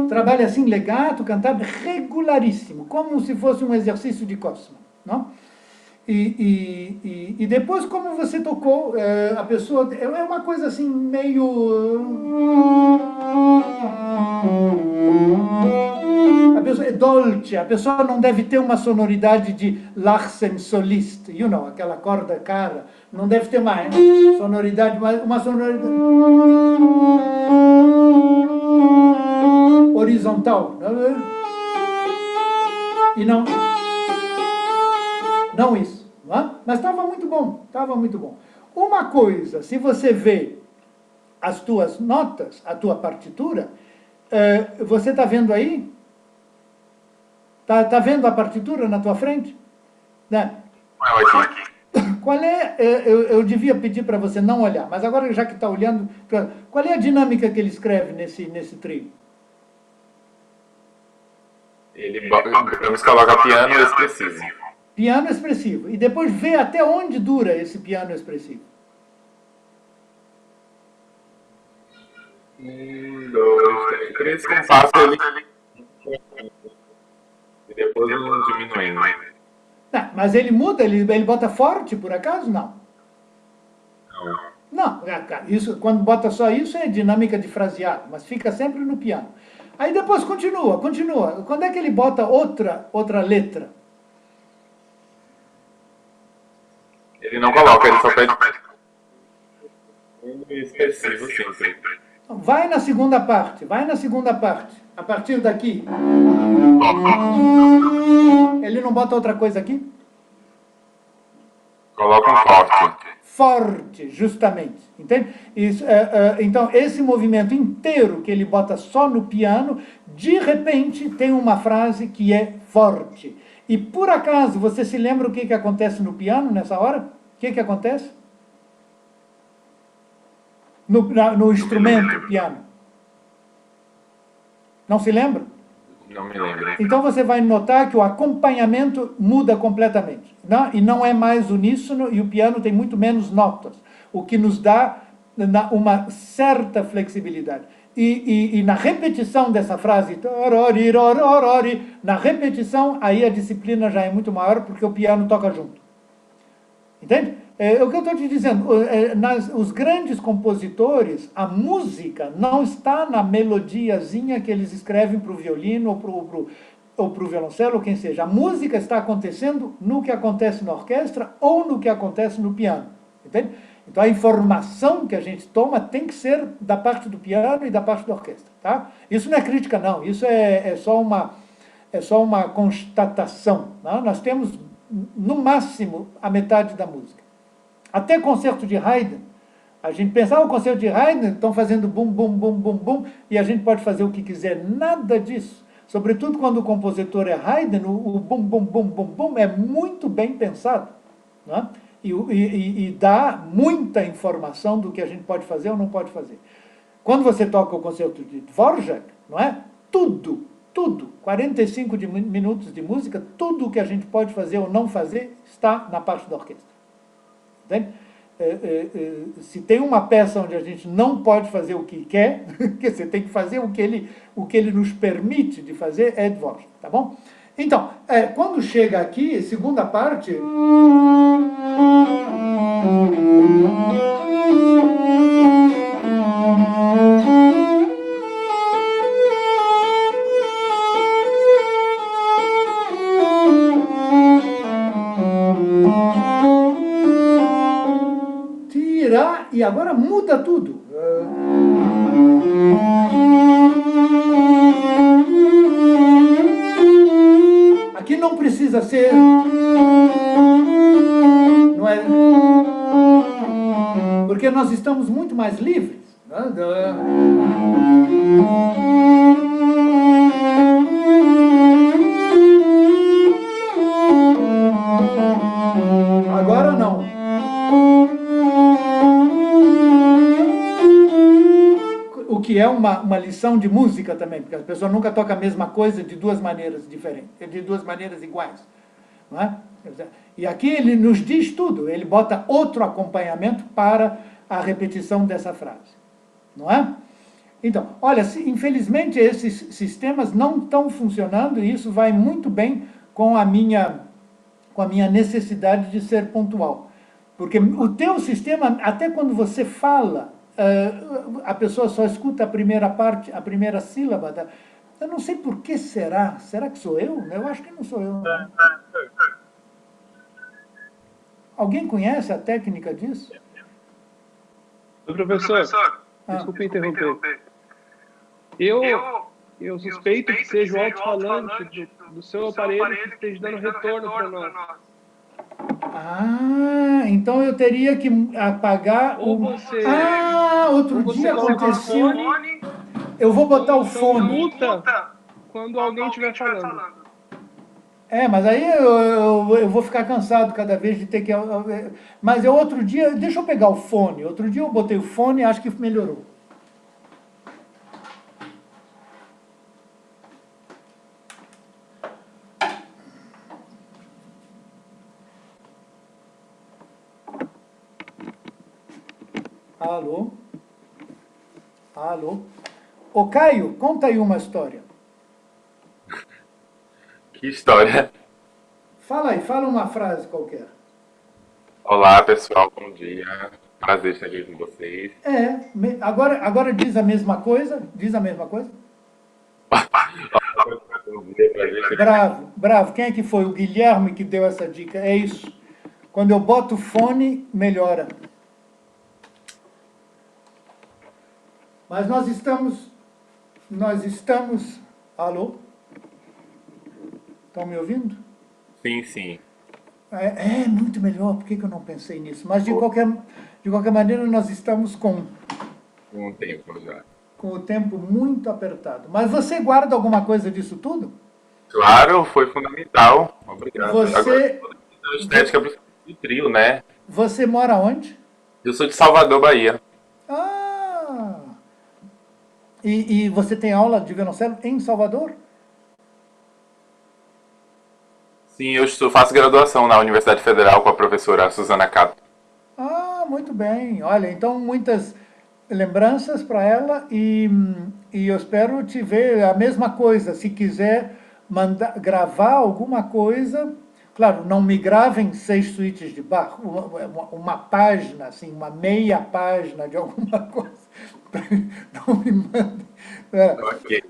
Trabalha assim, legato, cantado, regularíssimo, como se fosse um exercício de Cosma. Não? E depois, como você tocou, a pessoa... É uma coisa assim, meio... A pessoa é dolce, a pessoa não deve ter uma sonoridade de Larsen solist, aquela corda cara. Não deve ter uma sonoridade, uma sonoridade... horizontal. E não isso. Não é? Mas estava muito bom, Uma coisa, se você vê as tuas notas, a tua partitura, você está vendo aí? Tá vendo a partitura na tua frente? Né? Qual é, eu devia pedir para você não olhar, mas agora já que está olhando, qual é a dinâmica que ele escreve nesse trio? Ele coloca piano expressivo. Piano expressivo. E depois vê até onde dura esse piano expressivo. 1, 2, 3 compassos ele... E depois eu diminuindo. Não, mas ele muda, ele bota forte, por acaso? Não. Não, isso, quando bota só isso é dinâmica de fraseado, mas fica sempre no piano. Aí depois continua. Quando é que ele bota outra letra? Ele não coloca, ele só pede expressivo sempre. Vai na segunda parte. A partir daqui. Ele não bota outra coisa aqui? Coloca um forte. Forte, justamente. Entende? Então, esse movimento inteiro que ele bota só no piano, de repente tem uma frase que é forte. E por acaso, você se lembra o que acontece no piano nessa hora? O que acontece? No instrumento piano. Não se lembra? Não me lembro. Então você vai notar que o acompanhamento muda completamente. E não é mais uníssono e o piano tem muito menos notas, o que nos dá uma certa flexibilidade. E na repetição dessa frase, na repetição, aí a disciplina já é muito maior porque o piano toca junto. Entende? O que eu estou te dizendo, os grandes compositores, a música não está na melodiazinha que eles escrevem para o violino ou para o violoncelo, ou quem seja. A música está acontecendo no que acontece na orquestra ou no que acontece no piano. Entende? Então a informação que a gente toma tem que ser da parte do piano e da parte da orquestra. Tá? Isso não é crítica, não. Isso é só uma constatação. Não? Nós temos, no máximo, a metade da música. Até concerto de Haydn, A gente pensa, o concerto de Haydn, estão fazendo bum, bum, bum, bum, bum, e a gente pode fazer o que quiser. Nada disso. Sobretudo quando o compositor é Haydn, o bum, bum, bum, bum, bum é muito bem pensado, né? E dá muita informação do que a gente pode fazer ou não pode fazer. Quando você toca o concerto de Dvorak, não é? Tudo, 45 minutos de música, tudo o que a gente pode fazer ou não fazer está na parte da orquestra. Entende? Se tem uma peça onde a gente não pode fazer o que quer, que você tem que fazer o que ele nos permite de fazer, é Dvorak, tá bom? Então, quando chega aqui, segunda parte... Tira, e agora muda tudo. Aqui não precisa ser... Não é? Porque nós estamos muito mais livres. Né? Agora não. O que é uma lição de música também, porque a pessoa nunca toca a mesma coisa de duas maneiras diferentes, de duas maneiras iguais. Não é? E aqui ele nos diz tudo, ele bota outro acompanhamento para a repetição dessa frase. Não é? Então, olha, infelizmente esses sistemas não estão funcionando e isso vai muito bem com a minha necessidade de ser pontual. Porque o teu sistema, até quando você fala, a pessoa só escuta a primeira parte, a primeira sílaba. Eu não sei por que será. Será que sou eu? Eu acho que não sou eu. Não. Alguém conhece a técnica disso? Oi, professor. Desculpe interromper. Eu suspeito que seja o alto-falante do seu aparelho que esteja dando retorno para nós. Então eu teria que apagar outro dia aconteceu. Eu vou botar o fone. Muta quando alguém estiver falando. Mas aí eu vou ficar cansado cada vez de ter que... Mas outro dia... Deixa eu pegar o fone. Outro dia eu botei o fone e acho que melhorou. Alô? Alô? Ô, Caio, conta aí uma história. Que história. Fala aí, fala uma frase qualquer. Olá, pessoal, bom dia. Prazer estar aqui com vocês. Agora diz a mesma coisa. Diz a mesma coisa. Bom dia, prazer estar aqui. Bravo. Quem é que foi? O Guilherme que deu essa dica. É isso. Quando eu boto o fone, melhora. Mas nós estamos... Alô? Estão me ouvindo? Sim. É muito melhor, por que eu não pensei nisso? Mas de qualquer maneira nós estamos com Um tempo já. com o tempo muito apertado. Mas você guarda alguma coisa disso tudo? Claro, foi fundamental. Obrigado. Você- Agora, a estética de trio, né? Você mora onde? Eu sou de Salvador, Bahia. E você tem aula de violoncelo em Salvador? Sim, eu faço graduação na Universidade Federal com a professora Suzana Cato. Muito bem. Olha, então muitas lembranças para ela e eu espero te ver a mesma coisa. Se quiser gravar alguma coisa, claro, não me gravem 6 suítes de Bach, uma página, assim, uma meia página de alguma coisa. Não me mandem. Ok.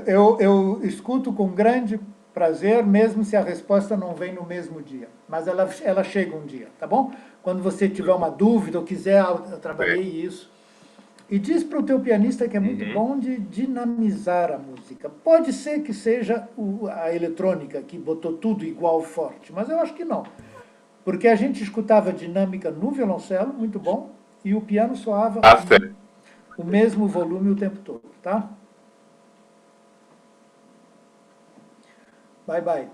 Eu escuto com grande prazer, mesmo se a resposta não vem no mesmo dia. Mas ela chega um dia, tá bom? Quando você tiver uma dúvida ou quiser, eu trabalhei isso. E diz para o teu pianista que é muito bom de dinamizar a música. Pode ser que seja a eletrônica que botou tudo igual forte, mas eu acho que não. Porque a gente escutava dinâmica no violoncelo, muito bom, e o piano soava Ah, sério. o mesmo volume o tempo todo, tá? Bye, bye.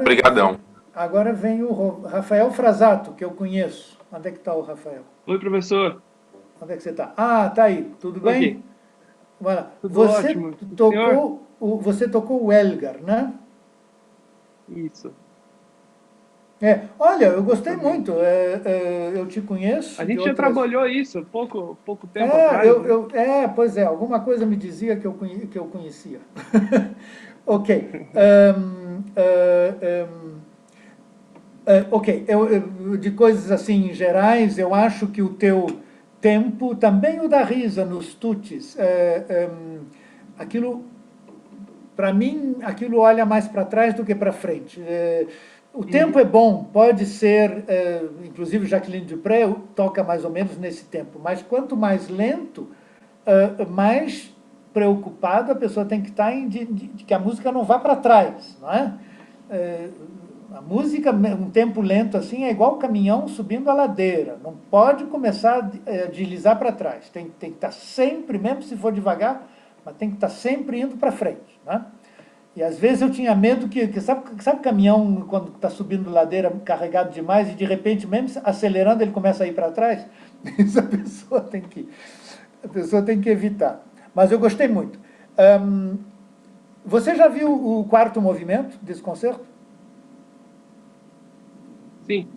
Obrigadão. Agora vem o Rafael Frasato, que eu conheço. Onde é que está o Rafael? Oi, professor. Onde é que você está? Ah, tá aí. Tudo Tô bem? aqui. Vai lá. Tudo Você ótimo. O senhor? você tocou o Elgar, né? Isso. Olha, eu gostei muito. Eu te conheço. A de gente já outras- trabalhou isso pouco tempo atrás. Né? Pois é, alguma coisa me dizia que eu conhecia. Ok. Ok, de coisas assim gerais, eu acho que o teu tempo, também o da Risa nos tutis, aquilo, para mim, aquilo olha mais para trás do que para frente. O tempo é bom, pode ser, inclusive Jacqueline Dupré toca mais ou menos nesse tempo, mas quanto mais lento, mais preocupada a pessoa tem que estar de que a música não vá para trás, não é? A música, um tempo lento assim, é igual o caminhão subindo a ladeira. Não pode começar a deslizar para trás. Tem que estar sempre, mesmo se for devagar, mas tem que estar sempre indo para frente. Né? E às vezes eu tinha medo que sabe caminhão, quando está subindo ladeira carregado demais, e de repente, mesmo acelerando, ele começa a ir para trás? Isso a pessoa tem que evitar. Mas eu gostei muito. Você já viu o quarto movimento desse concerto? Sim.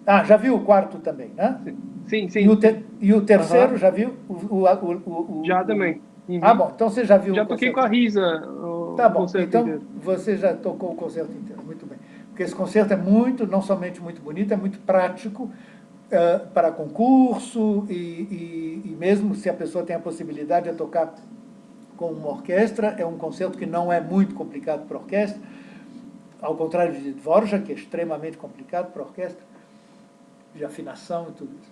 Ah, já viu o quarto também, né? Sim. E o terceiro, já viu? Já também. Uhum. Ah, bom, então você já viu Já o toquei concerto. com a Risa Tá o bom, concerto então inteiro. você já tocou o concerto inteiro, muito bem. Porque esse concerto é não somente muito bonito, é muito prático para concurso e mesmo se a pessoa tem a possibilidade de tocar com uma orquestra, é um concerto que não é muito complicado para a orquestra, ao contrário de Dvorak, que é extremamente complicado para a orquestra, de afinação e tudo isso.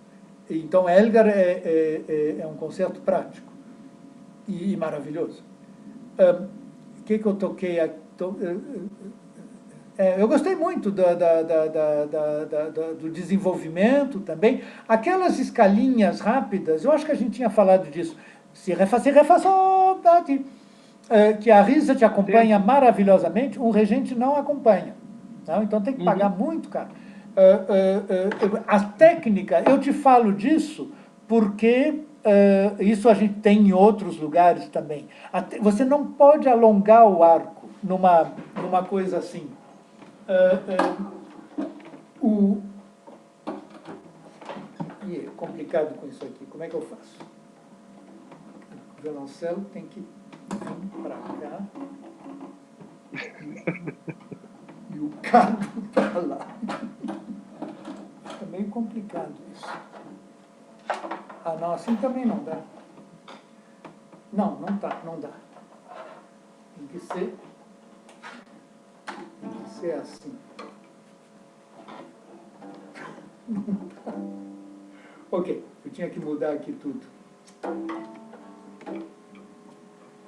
Então, Elgar é um concerto prático e maravilhoso. O que eu toquei? Eu gostei muito do desenvolvimento também. Aquelas escalinhas rápidas, eu acho que a gente tinha falado disso. Si, ré, sol, da, ti. Que a Risa te acompanha maravilhosamente, um regente não acompanha. Não? Então tem que pagar muito caro. A técnica, eu te falo disso porque isso a gente tem em outros lugares também. Você não pode alongar o arco numa coisa assim. É complicado com isso aqui. Como é que eu faço? O violoncelo tem que vir para cá e o cabo para lá. É meio complicado isso. Ah, não, assim também não dá. Não dá. Tem que ser assim. Ok, eu tinha que mudar aqui tudo.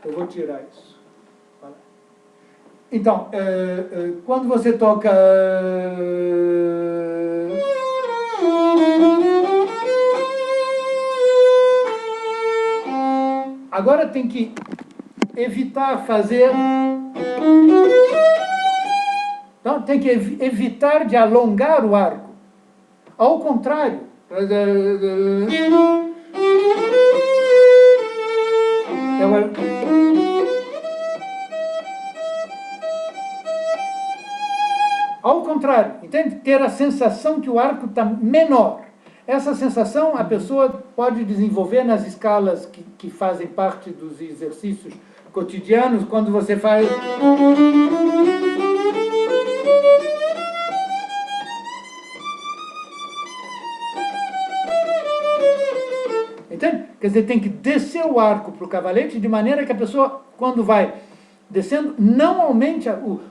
Eu vou tirar isso. Então, quando você toca... Agora tem que evitar fazer... Então, tem que evitar de alongar o arco. Ao contrário. Ao contrário, entende? Ter a sensação que o arco está menor. Essa sensação a pessoa pode desenvolver nas escalas que fazem parte dos exercícios cotidianos, quando você faz... Entende? Quer dizer, tem que descer o arco para o cavalete de maneira que a pessoa, quando vai descendo, não aumente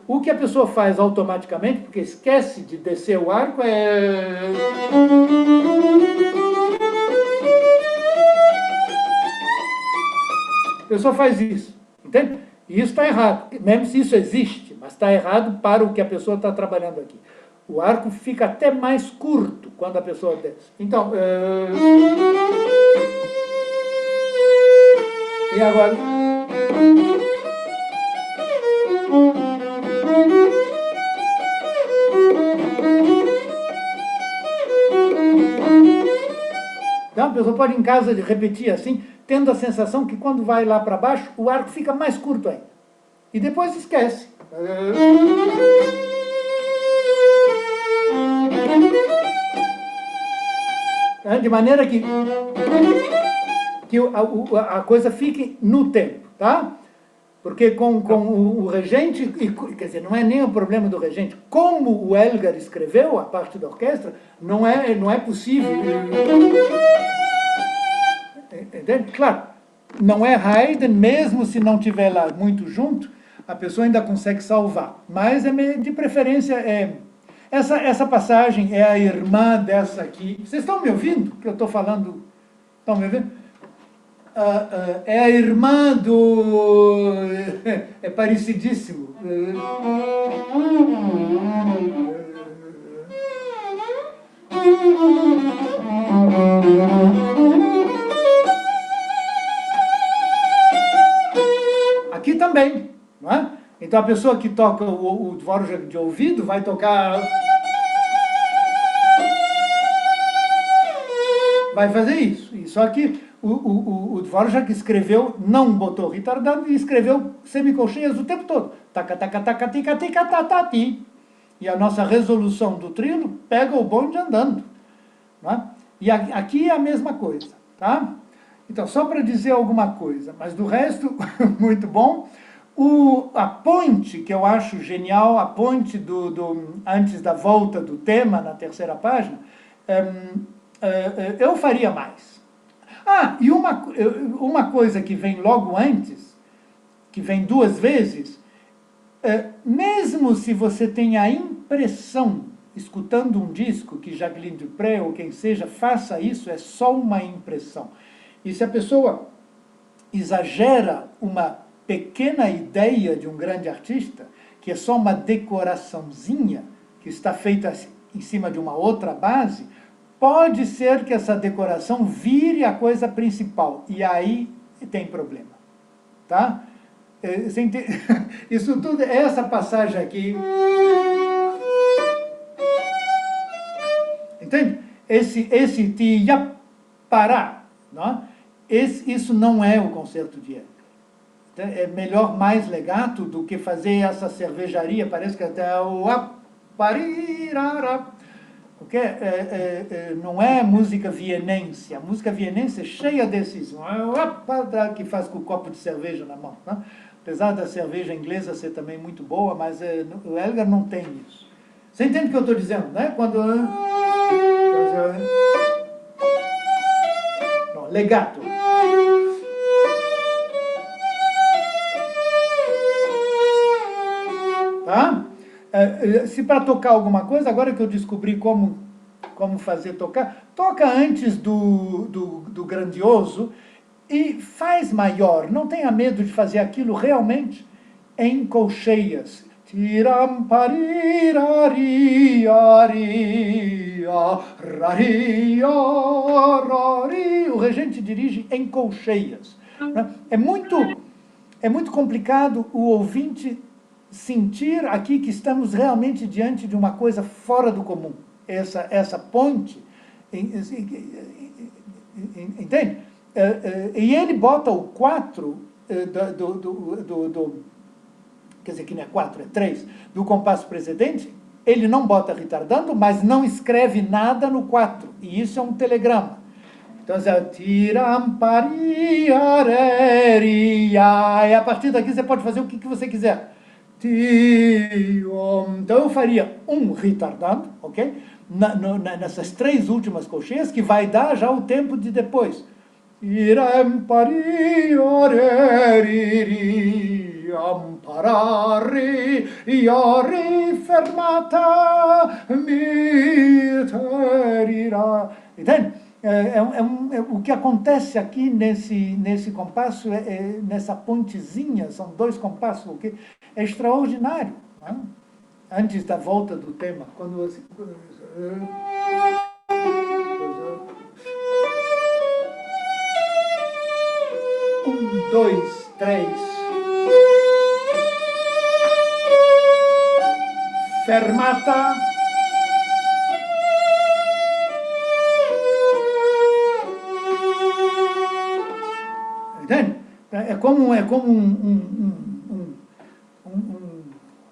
o que a pessoa faz automaticamente, porque esquece de descer o arco, a pessoa faz isso, entende? E isso está errado, mesmo se isso existe, mas está errado para o que a pessoa está trabalhando aqui. O arco fica até mais curto quando a pessoa desce. Então, e agora? Então, a pessoa pode em casa repetir assim, tendo a sensação que quando vai lá para baixo, o arco fica mais curto ainda. E depois esquece. De maneira que a coisa fique no tempo, tá? Porque com o regente, quer dizer, não é nem o problema do regente, como o Elgar escreveu a parte da orquestra, não é possível. Entende? Claro, não é Haydn, mesmo se não tiver lá muito junto, a pessoa ainda consegue salvar. Mas de preferência essa passagem é a irmã dessa aqui. Vocês estão me ouvindo? Que eu estou falando. Estão me ouvindo? É a irmã do... É parecidíssimo. Aqui também, não é? Então a pessoa que toca o Dvorak de ouvido vai tocar... Vai fazer isso. Só que o Dvorak escreveu, não botou retardado, e escreveu semicolcheias o tempo todo. Taca, taca, taca, tica, tica, ta, ta, ti. E a nossa resolução do trilo pega o bonde andando. Não é? E aqui é a mesma coisa, tá? Então, só para dizer alguma coisa, mas do resto, muito bom. A ponte, que eu acho genial, a ponte antes da volta do tema, na terceira página, eu faria mais. E uma coisa que vem logo antes, que vem duas vezes, mesmo se você tem a impressão, escutando um disco, que Jacqueline Dupré ou quem seja, faça isso, é só uma impressão. E se a pessoa exagera uma pequena ideia de um grande artista, que é só uma decoraçãozinha, que está feita em cima de uma outra base, pode ser que essa decoração vire a coisa principal, e aí tem problema, tá? Isso tudo, essa passagem aqui, entende? Esse tia pará, não? Isso não é o concerto de Elgar. É melhor mais legato do que fazer essa cervejaria, parece que até o aparirará. Porque não é música vienense. A música vienense é cheia desses que faz com o copo de cerveja na mão. Né? Apesar da cerveja inglesa ser também muito boa, mas o Elgar não tem isso. Você entende o que eu estou dizendo, né? Quando... Não, legato. Tá? Se para tocar alguma coisa, agora que eu descobri como fazer tocar, toca antes do grandioso e faz maior. Não tenha medo de fazer aquilo realmente em colcheias. Tiram o regente dirige em colcheias. É muito complicado o ouvinte sentir aqui que estamos realmente diante de uma coisa fora do comum. Essa ponte, entende? E ele bota o 4 quer dizer que não é 4, é 3, do compasso precedente, ele não bota retardando, mas não escreve nada no 4, e isso é um telegrama. Então, e a partir daqui você pode fazer o que você quiser. Então eu faria um retardando, ok? Nessas 3 últimas colcheias, que vai dar já o tempo de depois. Entende? O que acontece aqui nesse compasso, nessa pontezinha, são 2 compassos, okay? É extraordinário. Né? antes da volta do tema, quando você... 1, 2, 3. Fermata. Entende? É como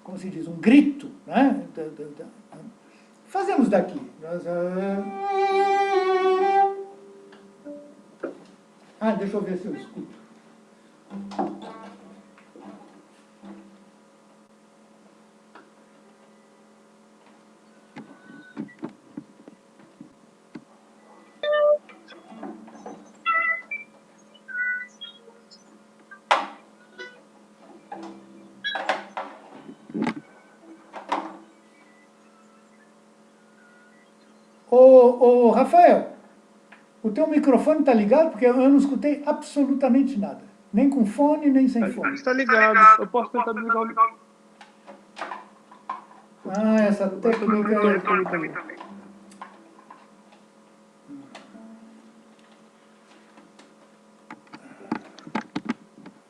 como se diz, um grito, né? Fazemos daqui. Deixa eu ver se eu escuto. Ô, Rafael, o teu microfone está ligado? Porque eu não escutei absolutamente nada. Nem com fone, nem sem fone. Está ligado. Eu posso tentar desligar o Essa técnica... também.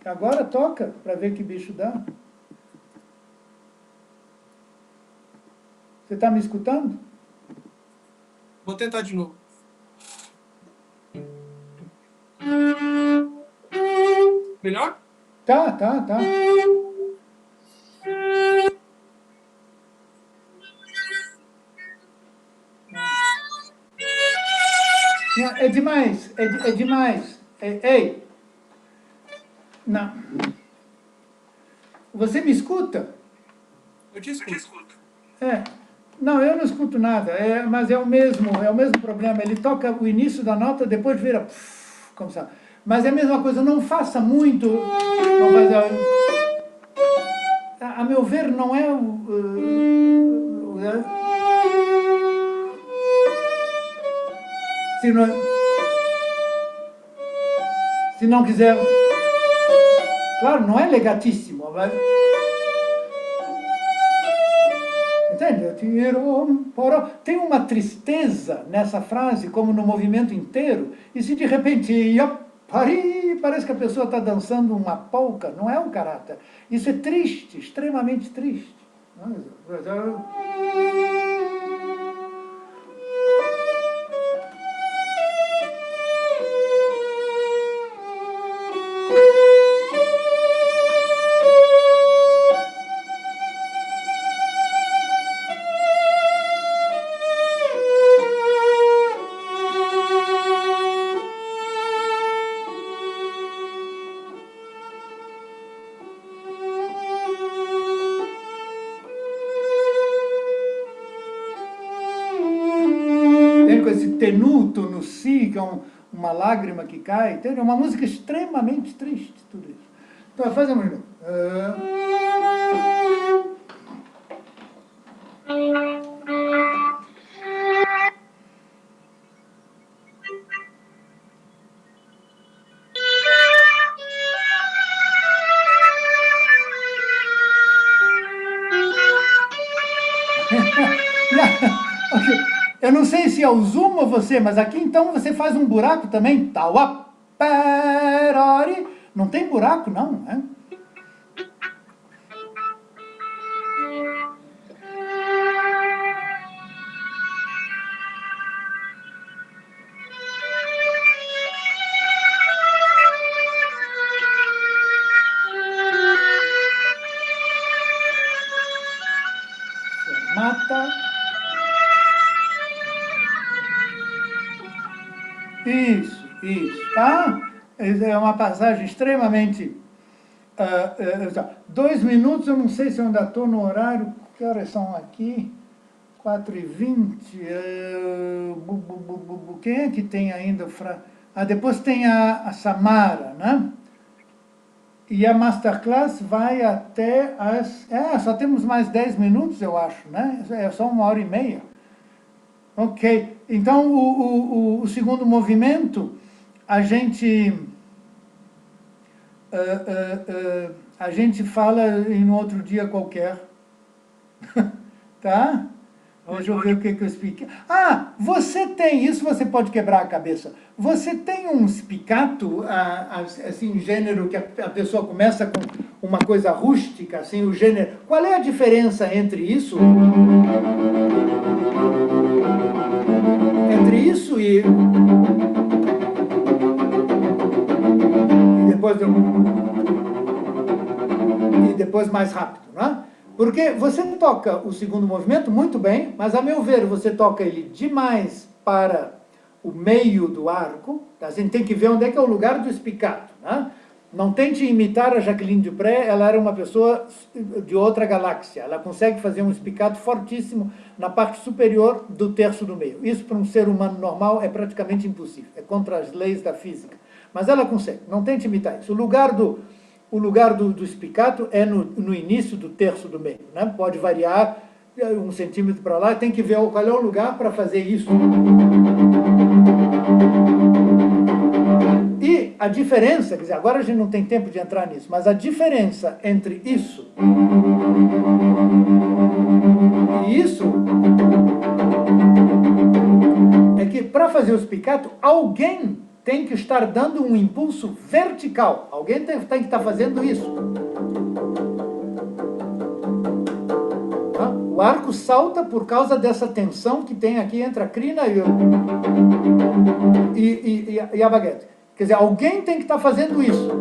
Agora toca, para ver que bicho dá. Você está me escutando? Vou tentar de novo. Melhor? Tá. É demais, é demais. Ei! Não. Você me escuta? Eu te escuto. Não, eu não escuto nada, mas é o mesmo problema. Ele toca o início da nota, depois vira... como sabe. Mas é a mesma coisa, não faça muito... a meu ver, não é se não quiser... Claro, não é legatíssimo, mas... Entende? Tem uma tristeza nessa frase, como no movimento inteiro, e se de repente... parece que a pessoa está dançando uma polca, não é um caráter. Isso é triste, extremamente triste. Com esse tenuto no si, que é uma lágrima que cai, entende? É uma música extremamente triste, tudo isso. Então, fazemos de novo. Eu não sei se é o zoom ou você, mas aqui então você faz um buraco também. Não tem buraco, não, né? Mata. Isso, tá? É uma passagem extremamente... 2 minutos, eu não sei se eu ainda estou no horário, que horas são aqui? 4h20. Quem é que tem ainda? Depois tem a Samara, né? E a Masterclass vai até as... só temos mais 10 minutos, eu acho, né? É só 1h30. Ok. Então, o segundo movimento, a gente fala em um outro dia qualquer. Tá? Deixa eu ver o que eu expliquei. Ah, você tem, isso você pode quebrar a cabeça. Você tem um spiccato, assim, gênero que a pessoa começa com uma coisa rústica, assim, o gênero. Qual é a diferença entre isso? Entre isso e depois mais rápido, né? Porque você toca o segundo movimento muito bem, mas, a meu ver, você toca ele demais para o meio do arco. Tá? A gente tem que ver onde é que é o lugar do spiccato. Né? Não tente imitar a Jacqueline Dupré, ela era uma pessoa de outra galáxia. Ela consegue fazer um spiccato fortíssimo na parte superior do terço do meio. Isso, para um ser humano normal, é praticamente impossível. É contra as leis da física. Mas ela consegue. Não tente imitar isso. O lugar do spiccato é no início do terço do meio. Né? Pode variar 1 centímetro para lá, tem que ver qual é o lugar para fazer isso. E a diferença, quer dizer, agora a gente não tem tempo de entrar nisso, mas a diferença entre isso e isso é que, para fazer o spiccato, alguém tem que estar dando um impulso vertical. Alguém tem que estar fazendo isso. Tá? O arco salta por causa dessa tensão que tem aqui entre a crina e a baguete. Quer dizer, alguém tem que estar fazendo isso.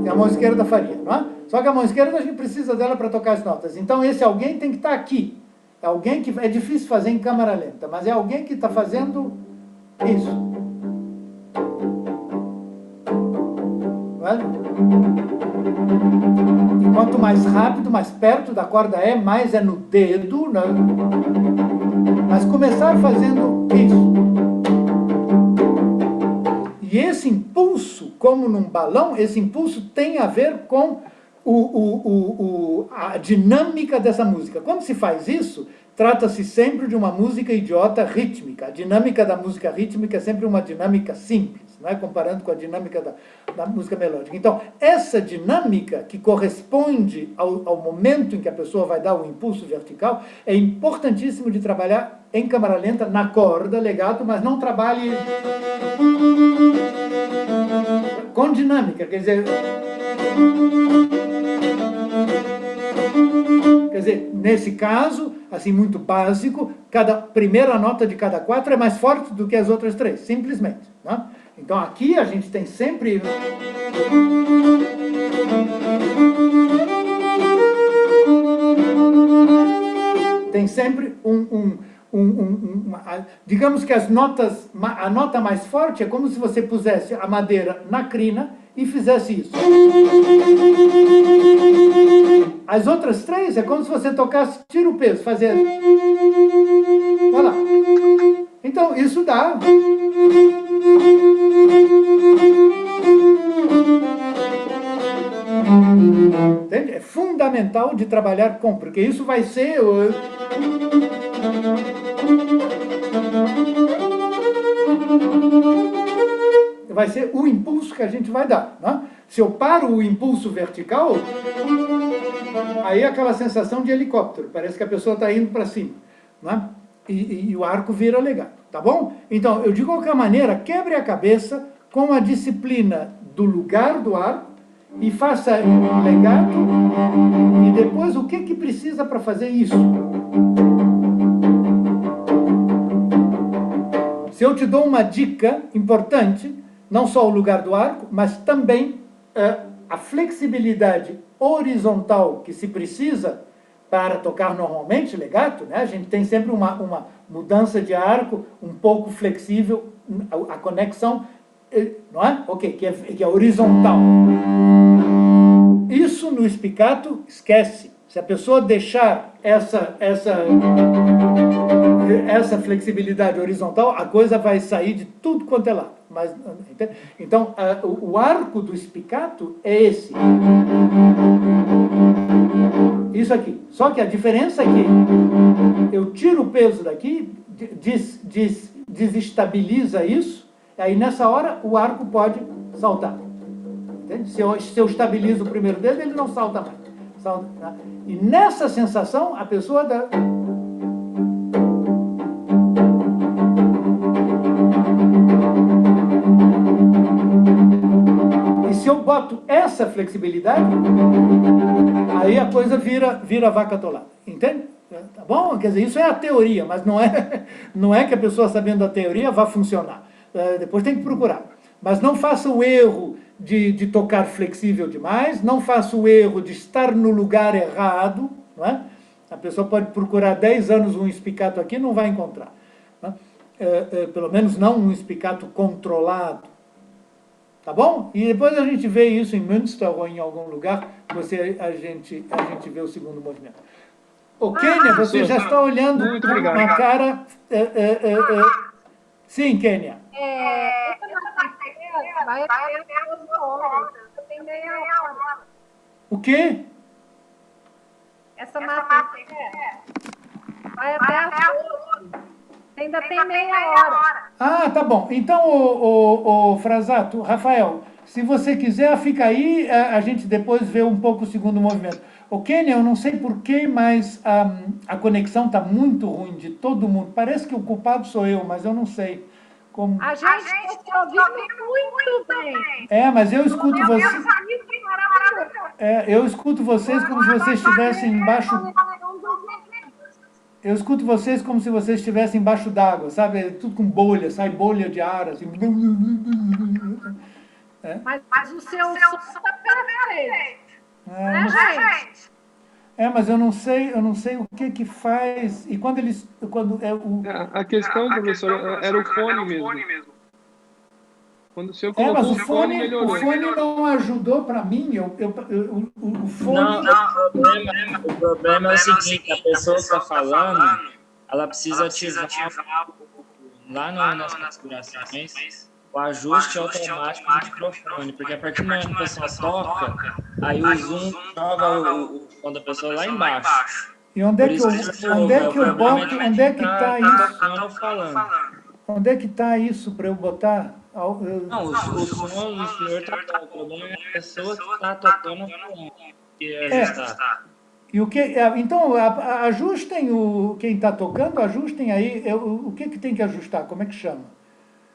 E a mão esquerda faria, não é? Só que a mão esquerda a gente precisa dela para tocar as notas. Então esse alguém tem que estar aqui. É alguém que é difícil fazer em câmara lenta, mas é alguém que está fazendo isso. Vale? E quanto mais rápido, mais perto da corda é, mais é no dedo, né? Mas começar fazendo isso. E esse impulso, como num balão, esse impulso tem a ver com a dinâmica dessa música. Quando se faz isso, trata-se sempre de uma música idiota rítmica. A dinâmica da música rítmica é sempre uma dinâmica simples, não é? Comparando com a dinâmica da música melódica. Então, essa dinâmica que corresponde ao momento em que a pessoa vai dar o impulso vertical é importantíssimo de trabalhar em câmara lenta, na corda, legato, mas não trabalhe com dinâmica, quer dizer... Quer dizer, nesse caso, assim, muito básico, cada primeira nota de cada 4 é mais forte do que as outras 3, simplesmente. Né? Então, aqui a gente tem sempre... Tem sempre digamos que a nota mais forte é como se você pusesse a madeira na crina e fizesse isso. As outras 3 é como se você tocasse, tira o peso, fazer... Olha lá. Então, isso dá... Entende? É fundamental de trabalhar com, porque isso vai ser... Vai ser o impulso que a gente vai dar. Né? Se eu paro o impulso vertical, aí é aquela sensação de helicóptero, parece que a pessoa está indo para cima. Né? E o arco vira legato, tá bom? Então, eu de qualquer maneira, quebre a cabeça com a disciplina do lugar do arco e faça legato, e depois o que precisa para fazer isso. Se eu te dou uma dica importante, não só o lugar do arco, mas também a flexibilidade horizontal que se precisa para tocar normalmente legato, né? A gente tem sempre uma mudança de arco um pouco flexível, a conexão, não é? Ok, que é horizontal. Isso no spiccato, esquece. Se a pessoa deixar essa flexibilidade horizontal, a coisa vai sair de tudo quanto é lado. Mas, então, o arco do spiccato é esse. Isso aqui. Só que a diferença é que eu tiro o peso daqui, desestabiliza isso, aí nessa hora o arco pode saltar. Entende? Se eu estabilizo o primeiro dedo, ele não salta mais. E nessa sensação, a pessoa dá... E se eu boto essa flexibilidade, aí a coisa vira vaca atolada. Entende? Tá bom? Quer dizer, isso é a teoria, mas não é que a pessoa sabendo a teoria vá funcionar. Depois tem que procurar. Mas não faça o erro de tocar flexível demais, não faça o erro de estar no lugar errado, não é? A pessoa pode procurar 10 anos um espicato aqui, não vai encontrar. Não é? Pelo menos não um espicato controlado. Tá bom? E depois a gente vê isso em Münster ou em algum lugar, a gente vê o segundo movimento. Ô, Kênia, você já está olhando Muito com obrigado. uma cara... Sim, Kênia. Essa matéria vai até 12 horas. Tem meia hora. O quê? Essa matéria vai até as 12. Ainda tem meia hora. Ah, tá bom. Então, o Frasato, Rafael, se você quiser, fica aí, a gente depois vê um pouco o segundo movimento. O Kênia, eu não sei porquê, mas a conexão está muito ruim de todo mundo. Parece que o culpado sou eu, mas eu não sei como... A gente está ouvindo muito bem. Mas eu escuto Meu vocês... Deus, é maravilhoso. Eu escuto vocês como se vocês estivessem embaixo... Eu escuto vocês como se vocês estivessem embaixo d'água, sabe? É tudo com bolha, sai bolha de ar, assim... Mas o seu som está perfeito. Né, gente? Mas eu não sei o que faz. E quando eles. A questão, professor, era o fone mesmo. Quando o senhor colocou mas o fone melhorou. não ajudou para mim. O fone. Não, o problema é o seguinte, a pessoa que está falando, ela precisa ativar lá nas configurações o ajuste automático do microfone, porque a partir do momento que a pessoa toca, aí o Zoom joga o som da pessoa lá embaixo. E onde é que eu boto? Onde é que está isso? Onde é que está isso para eu botar? Não, o som do senhor está tocando. O problema é a pessoa que está tocando que ajustar. E o que? Então, ajustem quem está tocando, ajustem aí. O que tem que ajustar? Como é que chama?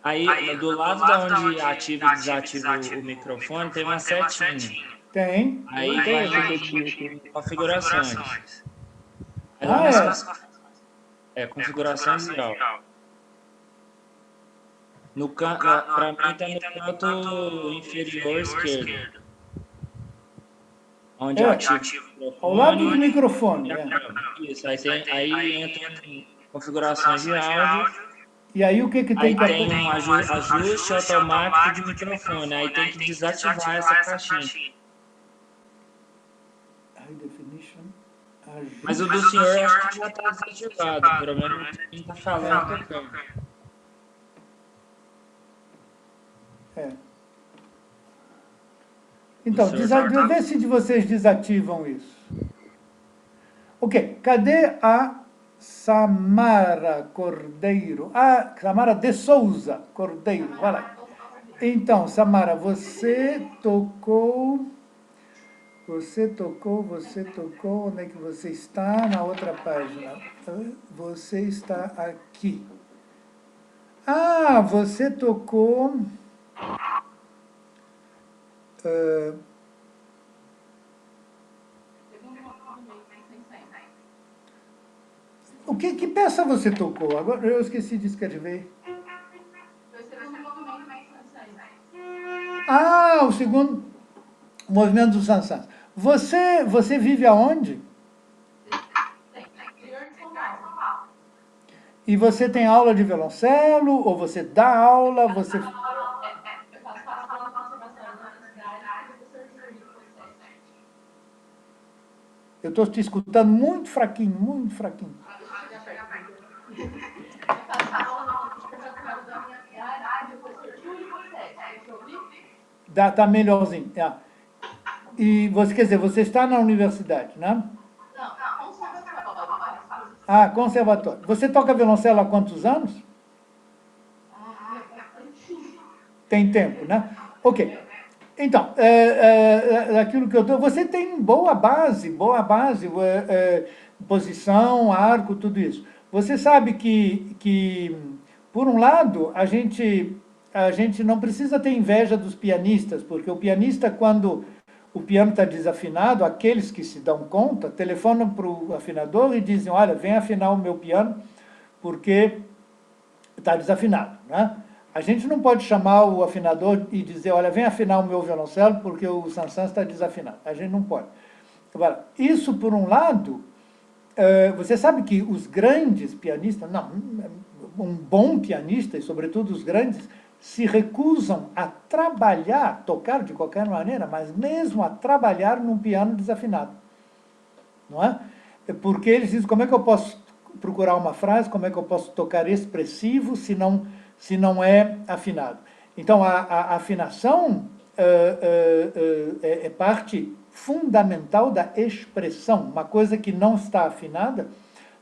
Aí, do lado da onde ativa e desativa o microfone, tem uma setinha. Tem. Aí vai configurações. Configurações geral. Para mim está no canto inferior esquerdo. Onde ativa o microfone. Ao lado do microfone. Isso, aí entra em configurações de áudio. E aí o que tem que... Aí tem um ajuste automático de microfone, aí tem que desativar essa caixinha. High definition, mas o do senhor acho que já está desativado, pelo menos quem está falando tocando. Então, vê se vocês desativam isso. Ok, cadê a Samara Cordeiro? Samara de Souza Cordeiro, vai lá. Então, Samara, você tocou, onde é que você está? Na outra página. Você está aqui. Você tocou... Que peça você tocou? Agora eu esqueci de escrever. O segundo movimento do Sansans. Você vive aonde? E você tem aula de violoncelo? Ou você dá aula? Eu estou te escutando muito fraquinho, muito fraquinho. Tá melhorzinho. E você, quer dizer, você está na universidade, né? Não, conservatório. Conservatório. Você toca violoncelo há quantos anos? Tem tempo, né? Ok. Então, aquilo que eu dou, você tem boa base, posição, arco, tudo isso. Você sabe que por um lado, a gente não precisa ter inveja dos pianistas, porque o pianista, quando o piano está desafinado, aqueles que se dão conta, telefonam para o afinador e dizem, olha, vem afinar o meu piano, porque está desafinado, né? A gente não pode chamar o afinador e dizer, olha, vem afinar o meu violoncelo porque o Sansão está desafinado. A gente não pode. Agora, isso, por um lado, você sabe que os grandes pianistas, não, um bom pianista, e sobretudo os grandes, se recusam a trabalhar, tocar de qualquer maneira, mas mesmo a trabalhar num piano desafinado. Não é? Porque eles dizem, como é que eu posso procurar uma frase, como é que eu posso tocar expressivo se não é afinado? Então, a afinação é parte fundamental da expressão. Uma coisa que não está afinada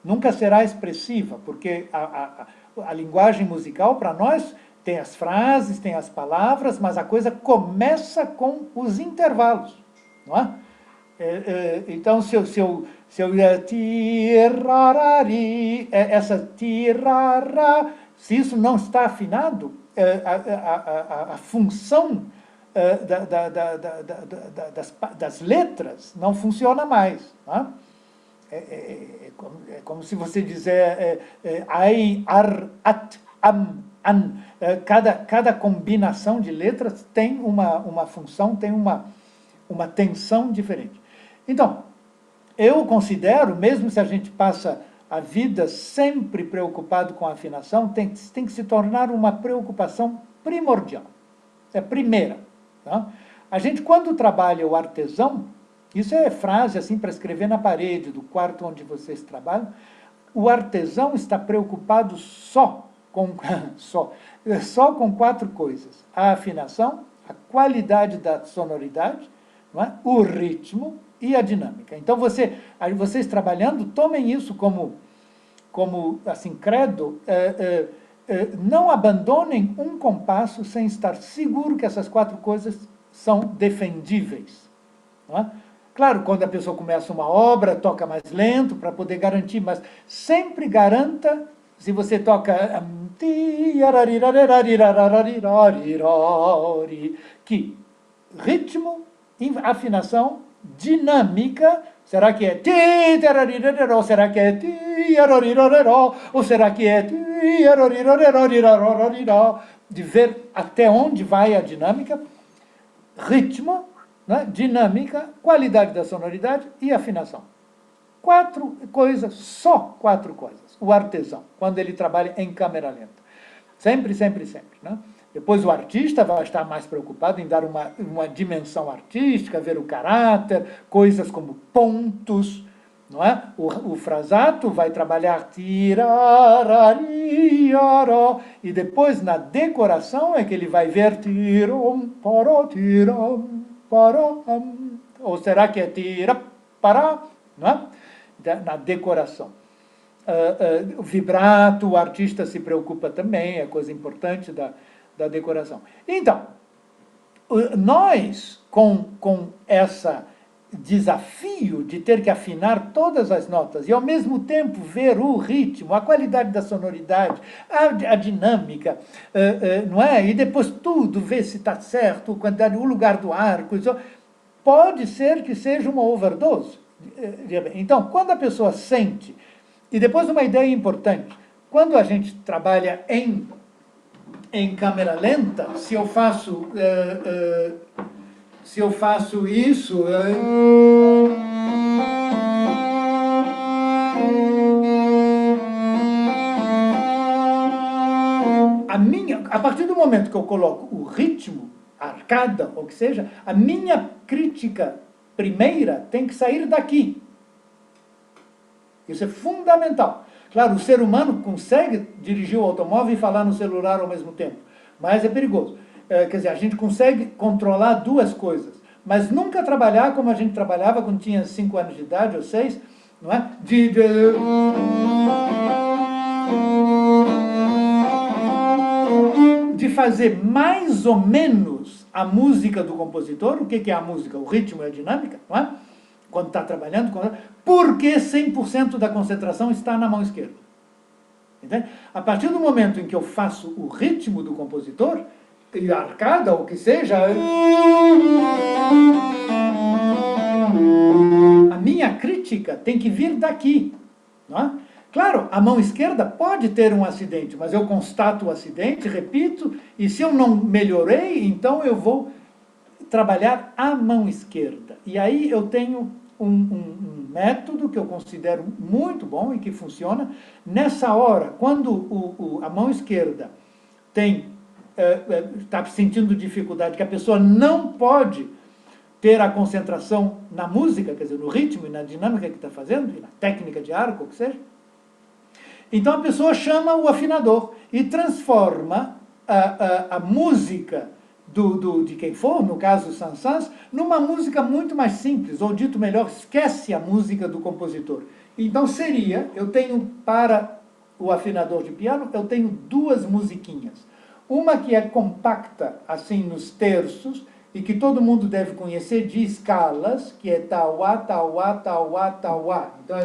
nunca será expressiva, porque a linguagem musical, para nós, tem as frases, tem as palavras, mas a coisa começa com os intervalos, não é? Então, se eu tirarari, essa tirará, se isso não está afinado, a função das letras não funciona mais. Não é? É como se você dizer ai, ar, at, am, an. Cada combinação de letras tem uma função, tem uma tensão diferente. Então, eu considero, mesmo se a gente passa a vida sempre preocupado com a afinação, tem que se tornar uma preocupação primordial. É a primeira. Tá? A gente, quando trabalha o artesão, isso é frase assim para escrever na parede do quarto onde vocês trabalham, o artesão está preocupado só com 4 coisas: a afinação, a qualidade da sonoridade, não é? O ritmo e a dinâmica. Então, vocês trabalhando, tomem isso como assim, credo, não abandonem um compasso sem estar seguro que essas 4 coisas são defendíveis. Não é? Claro, quando a pessoa começa uma obra, toca mais lento para poder garantir, mas sempre garanta, se você toca que ritmo, afinação, dinâmica, será que é ou será que é ou será que é de ver até onde vai a dinâmica, ritmo, né? Dinâmica, qualidade da sonoridade e afinação. 4 coisas, só 4 coisas. O artesão, quando ele trabalha em câmera lenta. Sempre, sempre, sempre. Né? Depois o artista vai estar mais preocupado em dar uma dimensão artística, ver o caráter, coisas como pontos, não é? O frasato vai trabalhar tirarariaró, e depois na decoração é que ele vai ver tirom, paró, tirom, paró, ou será que é tira, pará, não é? Na decoração. O vibrato, o artista se preocupa também, é coisa importante da decoração. Então, nós, com esse desafio de ter que afinar todas as notas e, ao mesmo tempo, ver o ritmo, a qualidade da sonoridade, a dinâmica, não é? E depois tudo, ver se está certo, o lugar do arco, pode ser que seja uma overdose. Então, quando a pessoa sente, e depois uma ideia importante, quando a gente trabalha em câmera lenta, se eu faço isso, a partir do momento que eu coloco o ritmo, a arcada, ou que seja, a minha crítica primeira tem que sair daqui. Isso é fundamental. Claro, o ser humano consegue dirigir o automóvel e falar no celular ao mesmo tempo, mas é perigoso. Quer dizer, a gente consegue controlar 2 coisas, mas nunca trabalhar como a gente trabalhava quando tinha 5 anos de idade, ou 6, não é? De fazer mais ou menos a música do compositor. O que é a música? O ritmo e a dinâmica, não é? Quando está trabalhando, porque 100% da concentração está na mão esquerda. Entende? A partir do momento em que eu faço o ritmo do compositor, e a arcada, ou o que seja, a minha crítica tem que vir daqui. Não é? Claro, a mão esquerda pode ter um acidente, mas eu constato o acidente, repito, e se eu não melhorei, então eu vou trabalhar a mão esquerda. E aí eu tenho um método que eu considero muito bom e que funciona. Nessa hora, quando a mão esquerda está sentindo dificuldade, que a pessoa não pode ter a concentração na música, quer dizer, no ritmo e na dinâmica que está fazendo, e na técnica de arco, o que seja, então a pessoa chama o afinador e transforma a música de quem for, no caso Saint-Saëns, numa música muito mais simples, ou dito melhor, esquece a música do compositor. Então eu tenho para o afinador de piano, eu tenho duas musiquinhas. Uma que é compacta, assim, nos terços, e que todo mundo deve conhecer, de escalas, que é tauá, tauá, tauá, tauá. Então,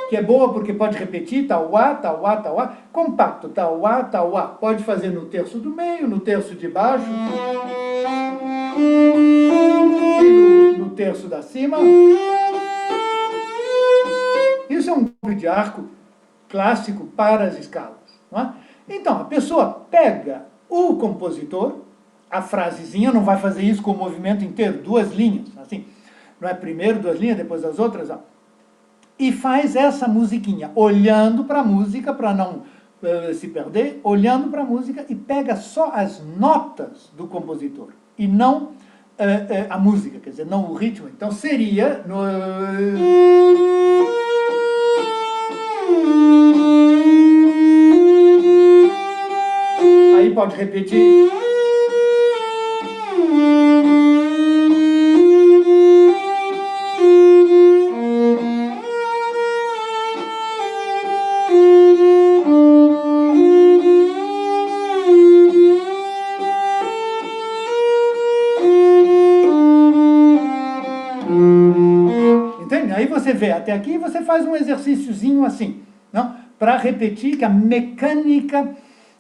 que é boa porque pode repetir, tauá, tauá, tauá, compacto, tauá, tauá. Pode fazer no terço do meio, no terço de baixo, e no terço da cima. Isso é um golpe de arco clássico para as escalas. Não é? Então, a pessoa pega o compositor, a frasezinha, não vai fazer isso com o movimento inteiro, duas linhas, assim, não é primeiro duas linhas, depois as outras, ó, e faz essa musiquinha, olhando para a música, para não se perder, olhando para a música, e pega só as notas do compositor, e não a música, quer dizer, não o ritmo. Então seria... Aí pode repetir... Aí você vê até aqui e você faz um exercíciozinho assim, para repetir, que a mecânica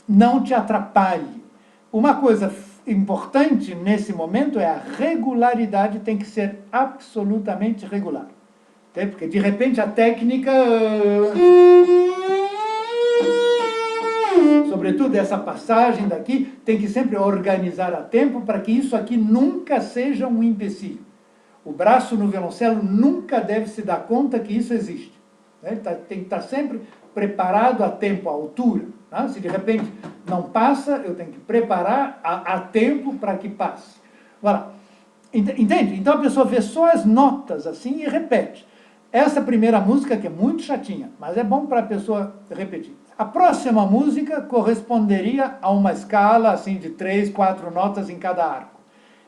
não te atrapalhe. Uma coisa importante nesse momento é a regularidade, tem que ser absolutamente regular. Porque de repente a técnica, sobretudo essa passagem daqui, tem que sempre organizar a tempo para que isso aqui nunca seja um empecilho. O braço no violoncelo nunca deve se dar conta que isso existe. Tem que estar sempre preparado a tempo, à altura. Se de repente não passa, eu tenho que preparar a tempo para que passe. Voilà. Entende? Então a pessoa vê só as notas assim e repete. Essa primeira música, que é muito chatinha, mas é bom para a pessoa repetir. A próxima música corresponderia a uma escala assim, de 3, 4 notas em cada arco.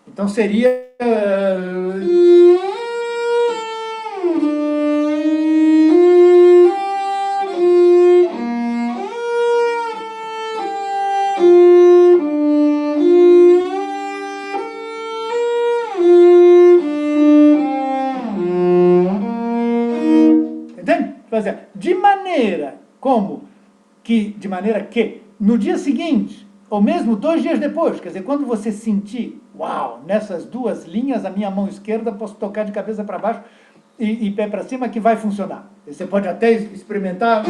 Então seria... Entende? De maneira que no dia seguinte, ou mesmo 2 dias depois, quer dizer, quando você sentir, uau, nessas duas linhas, a minha mão esquerda, posso tocar de cabeça para baixo e pé para cima, que vai funcionar. Você pode até experimentar.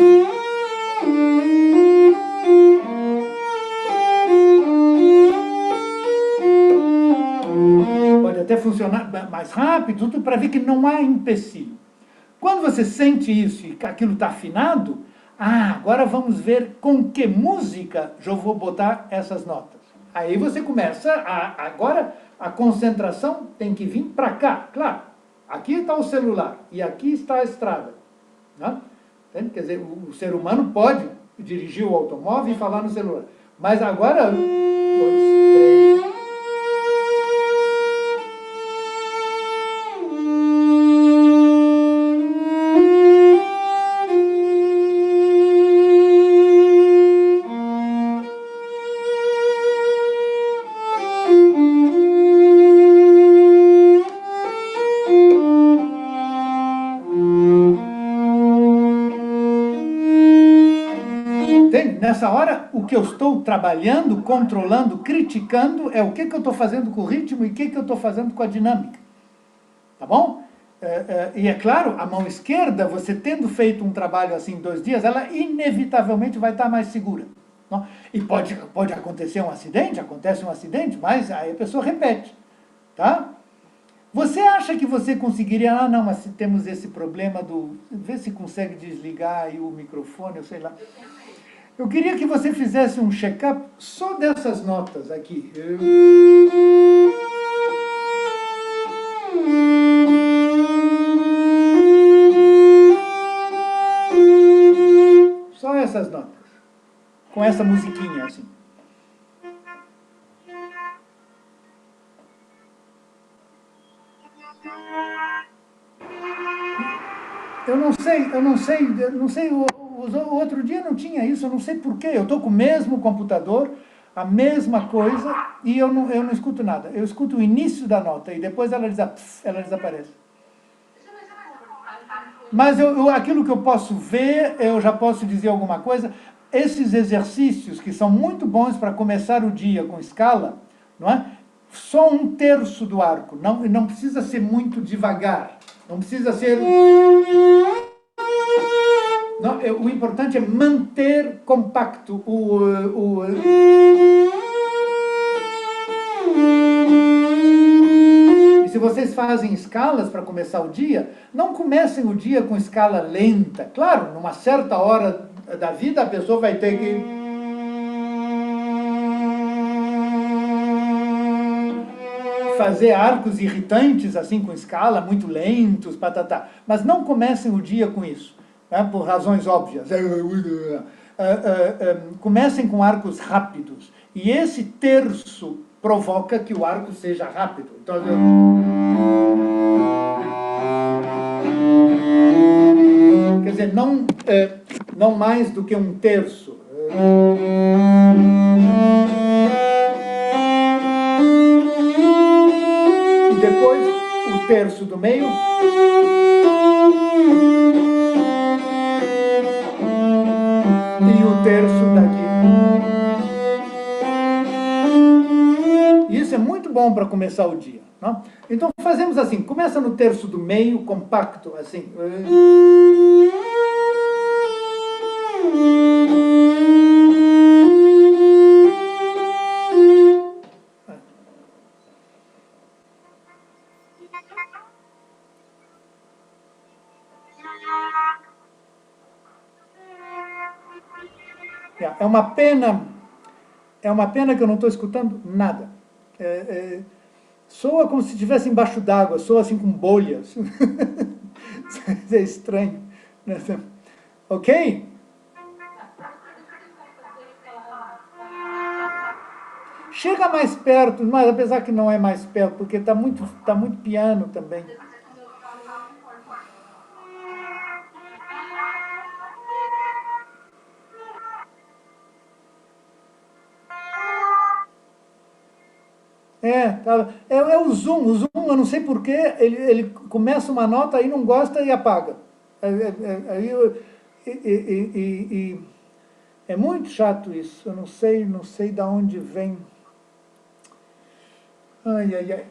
Pode até funcionar mais rápido, tudo para ver que não há empecilho. Quando você sente isso e aquilo está afinado, agora vamos ver com que música eu vou botar essas notas. Aí você começa, agora a concentração tem que vir para cá, claro. Aqui está o celular e aqui está a estrada. Né? Quer dizer, o ser humano pode dirigir o automóvel e falar no celular. Mas agora, 2, 3... Entende? Nessa hora, o que eu estou trabalhando, controlando, criticando, é o que eu estou fazendo com o ritmo e o que eu estou fazendo com a dinâmica. Tá bom? E é claro, a mão esquerda, você tendo feito um trabalho assim em 2 dias, ela inevitavelmente vai estar mais segura. Não? E pode acontecer um acidente, acontece um acidente, mas aí a pessoa repete. Tá? Você acha que você conseguiria... Ah, não, mas temos esse problema do... Vê se consegue desligar aí o microfone, eu sei lá. Eu queria que você fizesse um check-up só dessas notas aqui. Só essas notas. Com essa musiquinha, assim. Eu não sei, o outro dia não tinha isso, eu não sei porquê. Eu estou com o mesmo computador, a mesma coisa, e eu não escuto nada. Eu escuto o início da nota e depois ela desaparece. Mas aquilo que eu posso ver, eu já posso dizer alguma coisa. Esses exercícios que são muito bons para começar o dia com escala, não é? Só 1/3 do arco, não precisa ser muito devagar, não precisa ser... Não, o importante é manter compacto E se vocês fazem escalas para começar o dia, não comecem o dia com escala lenta. Claro, numa certa hora da vida a pessoa vai ter que... fazer arcos irritantes, assim, com escala, muito lentos, patatá. Mas não comecem o dia com isso, né, por razões óbvias. Comecem com arcos rápidos. E esse terço provoca que o arco seja rápido. Então, quer dizer, não mais do que 1/3. Depois, o terço do meio. E o terço daqui. Isso é muito bom para começar o dia. Não? Então, fazemos assim. Começa no terço do meio, compacto, assim. É uma pena que eu não estou escutando nada. Soa como se estivesse embaixo d'água, soa assim com bolhas. É estranho. Ok? Chega mais perto, mas apesar que não é mais perto, porque está muito piano também. É o zoom. O zoom, eu não sei porquê, ele começa uma nota e não gosta e apaga. É muito chato isso. Eu não sei de onde vem. Ai.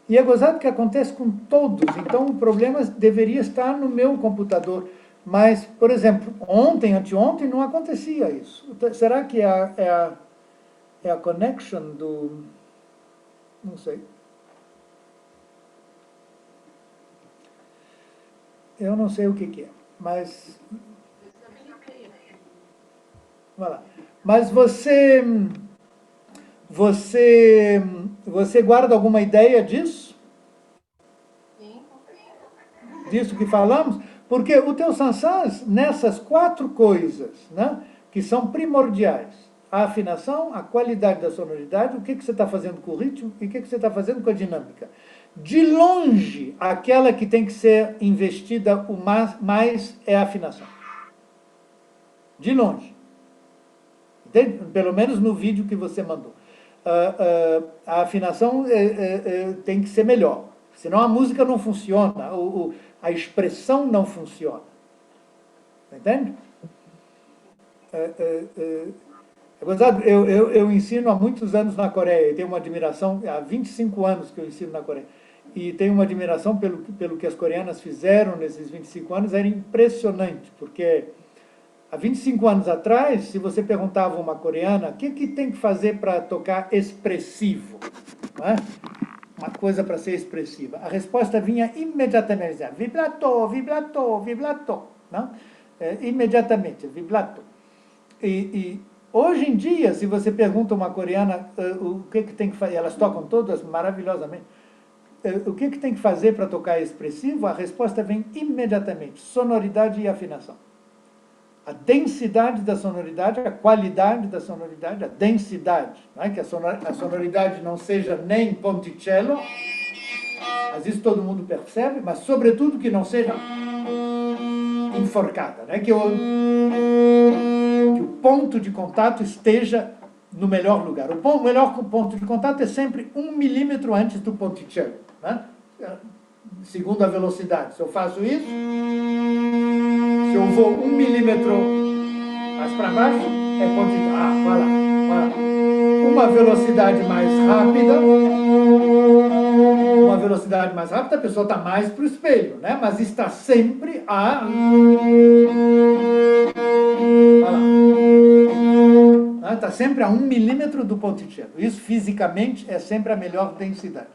E é gozado que acontece com todos. Então o problema deveria estar no meu computador. Mas, por exemplo, anteontem não acontecia isso. Será que é a connection do... não sei. Eu não sei o que é, mas... vai lá. Mas você guarda alguma ideia disso? Sim. Disso que falamos? Porque o teu sansás, nessas 4 coisas, né, que são primordiais, a afinação, a qualidade da sonoridade, o que você está fazendo com o ritmo e o que você está fazendo com a dinâmica. De longe, aquela que tem que ser investida o mais é a afinação. De longe. Entende? Pelo menos no vídeo que você mandou. A afinação tem que ser melhor. Senão a música não funciona, a expressão não funciona. Entende? Eu ensino há muitos anos na Coreia, e tenho uma admiração, há 25 anos que eu ensino na Coreia, e tenho uma admiração pelo que as coreanas fizeram nesses 25 anos, era impressionante, porque há 25 anos atrás, se você perguntava a uma coreana o que tem que fazer para tocar expressivo, não é? Uma coisa para ser expressiva, a resposta vinha imediatamente, vibrato, vibrato, vibrato, não? Imediatamente, vibrato. E hoje em dia, se você pergunta a uma coreana o que tem que fazer, elas tocam todas maravilhosamente, o que tem que fazer para tocar expressivo, a resposta vem imediatamente, sonoridade e afinação. A densidade da sonoridade, a qualidade da sonoridade, a densidade, não é? Que a sonoridade não seja nem ponticello, às vezes todo mundo percebe, mas sobretudo que não seja enforcada, né? Que o ponto de contato esteja no melhor lugar. O melhor ponto de contato é sempre 1 milímetro antes do ponticello, né? Segundo a velocidade. Se eu faço isso, se eu vou 1 milímetro mais para baixo, é ponticello. Vai lá. Uma velocidade mais rápida, a pessoa está mais para o espelho, né? Mas está sempre a... Está sempre a 1 milímetro do ponticello. Isso, fisicamente, é sempre a melhor densidade.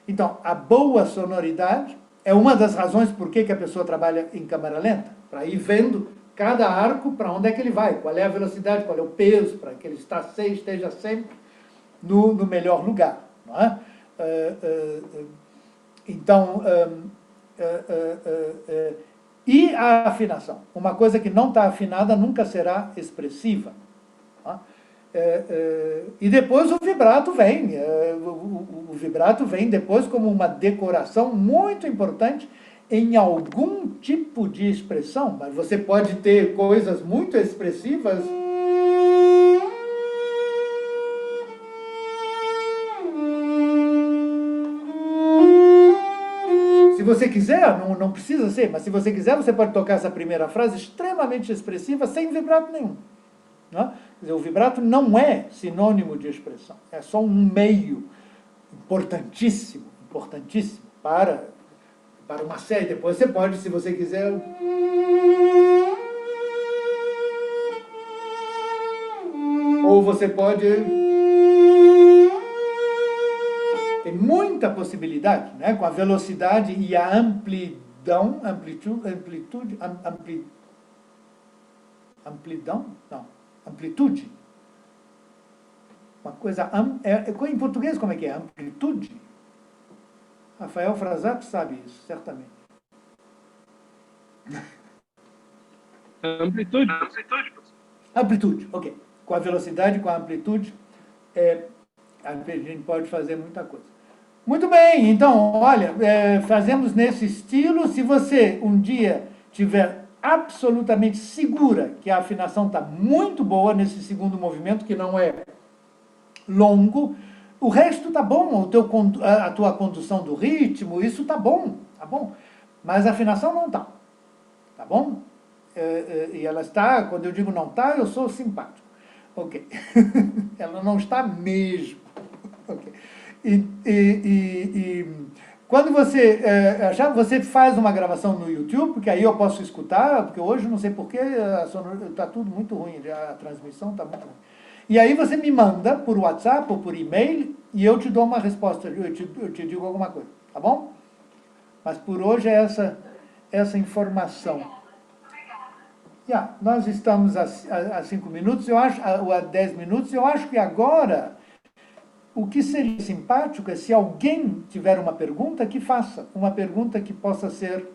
Então, a boa sonoridade é uma das razões por que a pessoa trabalha em câmara lenta, para ir vendo cada arco para onde é que ele vai, qual é a velocidade, qual é o peso, para que ele esteja sempre no melhor lugar. Não é? Então, e a afinação? Uma coisa que não está afinada nunca será expressiva. E depois o vibrato vem. O vibrato vem depois como uma decoração muito importante em algum tipo de expressão. Mas você pode ter coisas muito expressivas se você quiser, não precisa ser, mas se você quiser, você pode tocar essa primeira frase extremamente expressiva sem vibrato nenhum. Não? Quer dizer, o vibrato não é sinônimo de expressão, é só um meio importantíssimo para uma série. Depois você pode, se você quiser... Ou você pode... Tem muita possibilidade, né? Com a velocidade e a amplidão, amplitude. Uma coisa, em português como é que é? Amplitude? Rafael Frasato sabe isso, certamente. Amplitude, ok. Com a velocidade, com a amplitude, a gente pode fazer muita coisa. Muito bem, então, olha, fazemos nesse estilo. Se você um dia tiver absolutamente segura que a afinação está muito boa nesse segundo movimento, que não é longo, o resto está bom, a tua condução do ritmo, isso está bom, mas a afinação não está, tá bom? E ela está, quando eu digo não está, eu sou simpático, ok? Ela não está mesmo, ok? Quando você achar, você faz uma gravação no YouTube, porque aí eu posso escutar, porque hoje não sei porquê, está tudo muito ruim, a transmissão está muito ruim. E aí você me manda por WhatsApp ou por e-mail e eu te dou uma resposta, eu te digo alguma coisa, tá bom? Mas por hoje é essa informação. Nós estamos a 5 minutos, eu acho, ou a 10 minutos, eu acho que agora... O que seria simpático é se alguém tiver uma pergunta, que faça. Uma pergunta que possa ser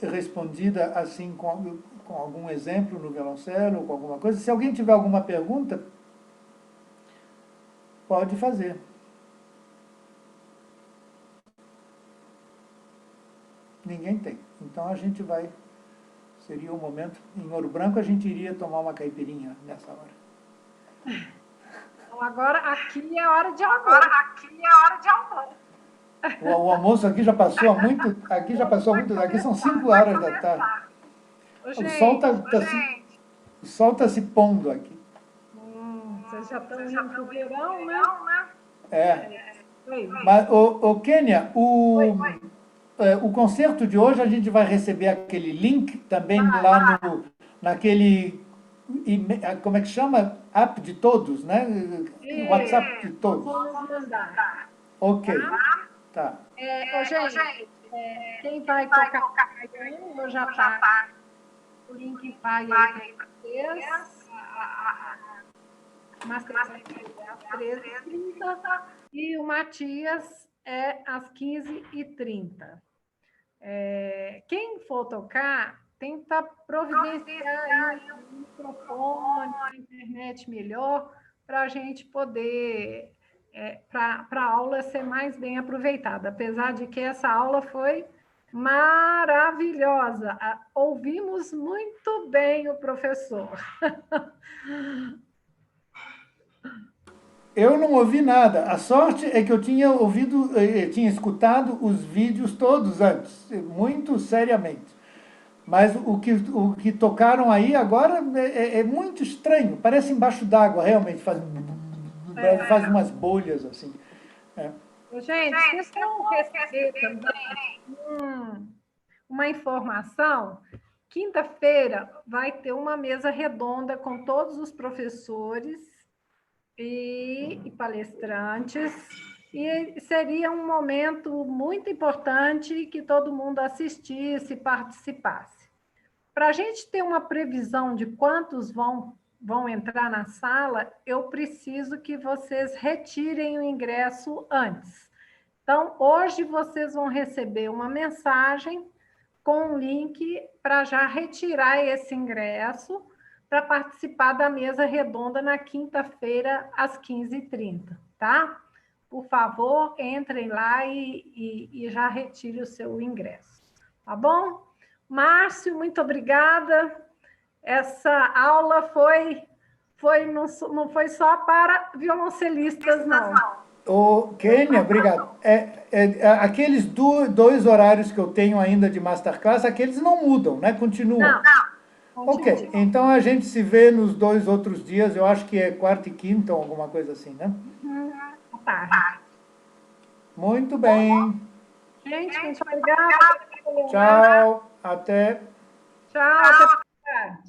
respondida assim com algum exemplo no violoncelo ou com alguma coisa. Se alguém tiver alguma pergunta, pode fazer. Ninguém tem. Então a gente vai... Seria um momento... Em Ouro Branco a gente iria tomar uma caipirinha nessa hora. Agora aqui é hora de almoço. O almoço aqui já passou muito. Aqui são 5 horas da tarde. Ô, O gente, sol o sol está se pondo aqui. vocês já estão indo pro verão, né? É. Oi. Mas, Kênia, o concerto de hoje a gente vai receber aquele link também lá naquele, como é que chama? App de todos, né? WhatsApp de todos. Vamos mandar. Ok, tá. Ô, gente, quem vai tocar eu já tá. O link vai aí para vocês. Masterclass é às 13h30 e o Matias é às 15h30. Quem for tocar, tenta providenciar aí um microfone, uma internet melhor, para a gente poder, para a aula ser mais bem aproveitada. Apesar de que essa aula foi maravilhosa. Ouvimos muito bem o professor. Eu não ouvi nada. A sorte é que eu tinha tinha escutado os vídeos todos antes, muito seriamente. Mas o que tocaram aí agora é muito estranho. Parece embaixo d'água, realmente. Faz umas bolhas assim. Gente, vocês vão receber também uma informação. Quinta-feira vai ter uma mesa redonda com todos os professores e palestrantes, e seria um momento muito importante que todo mundo assistisse, participasse. Para a gente ter uma previsão de quantos vão entrar na sala, eu preciso que vocês retirem o ingresso antes. Então, hoje vocês vão receber uma mensagem com um link para já retirar esse ingresso para participar da mesa redonda na quinta-feira, às 15h30, tá? Por favor, entrem lá e já retire o seu ingresso, tá bom? Márcio, muito obrigada. Essa aula não foi só para violoncelistas, não. Kênia, obrigado. Aqueles dois horários que eu tenho ainda de masterclass, aqueles não mudam, né? Continuam. Não. Ok, então a gente se vê nos 2 outros dias, eu acho que é quarta e quinta ou alguma coisa assim, né? Tá. Muito bem. Gente, muito obrigada. Tchau, até. Tchau, até mais tarde.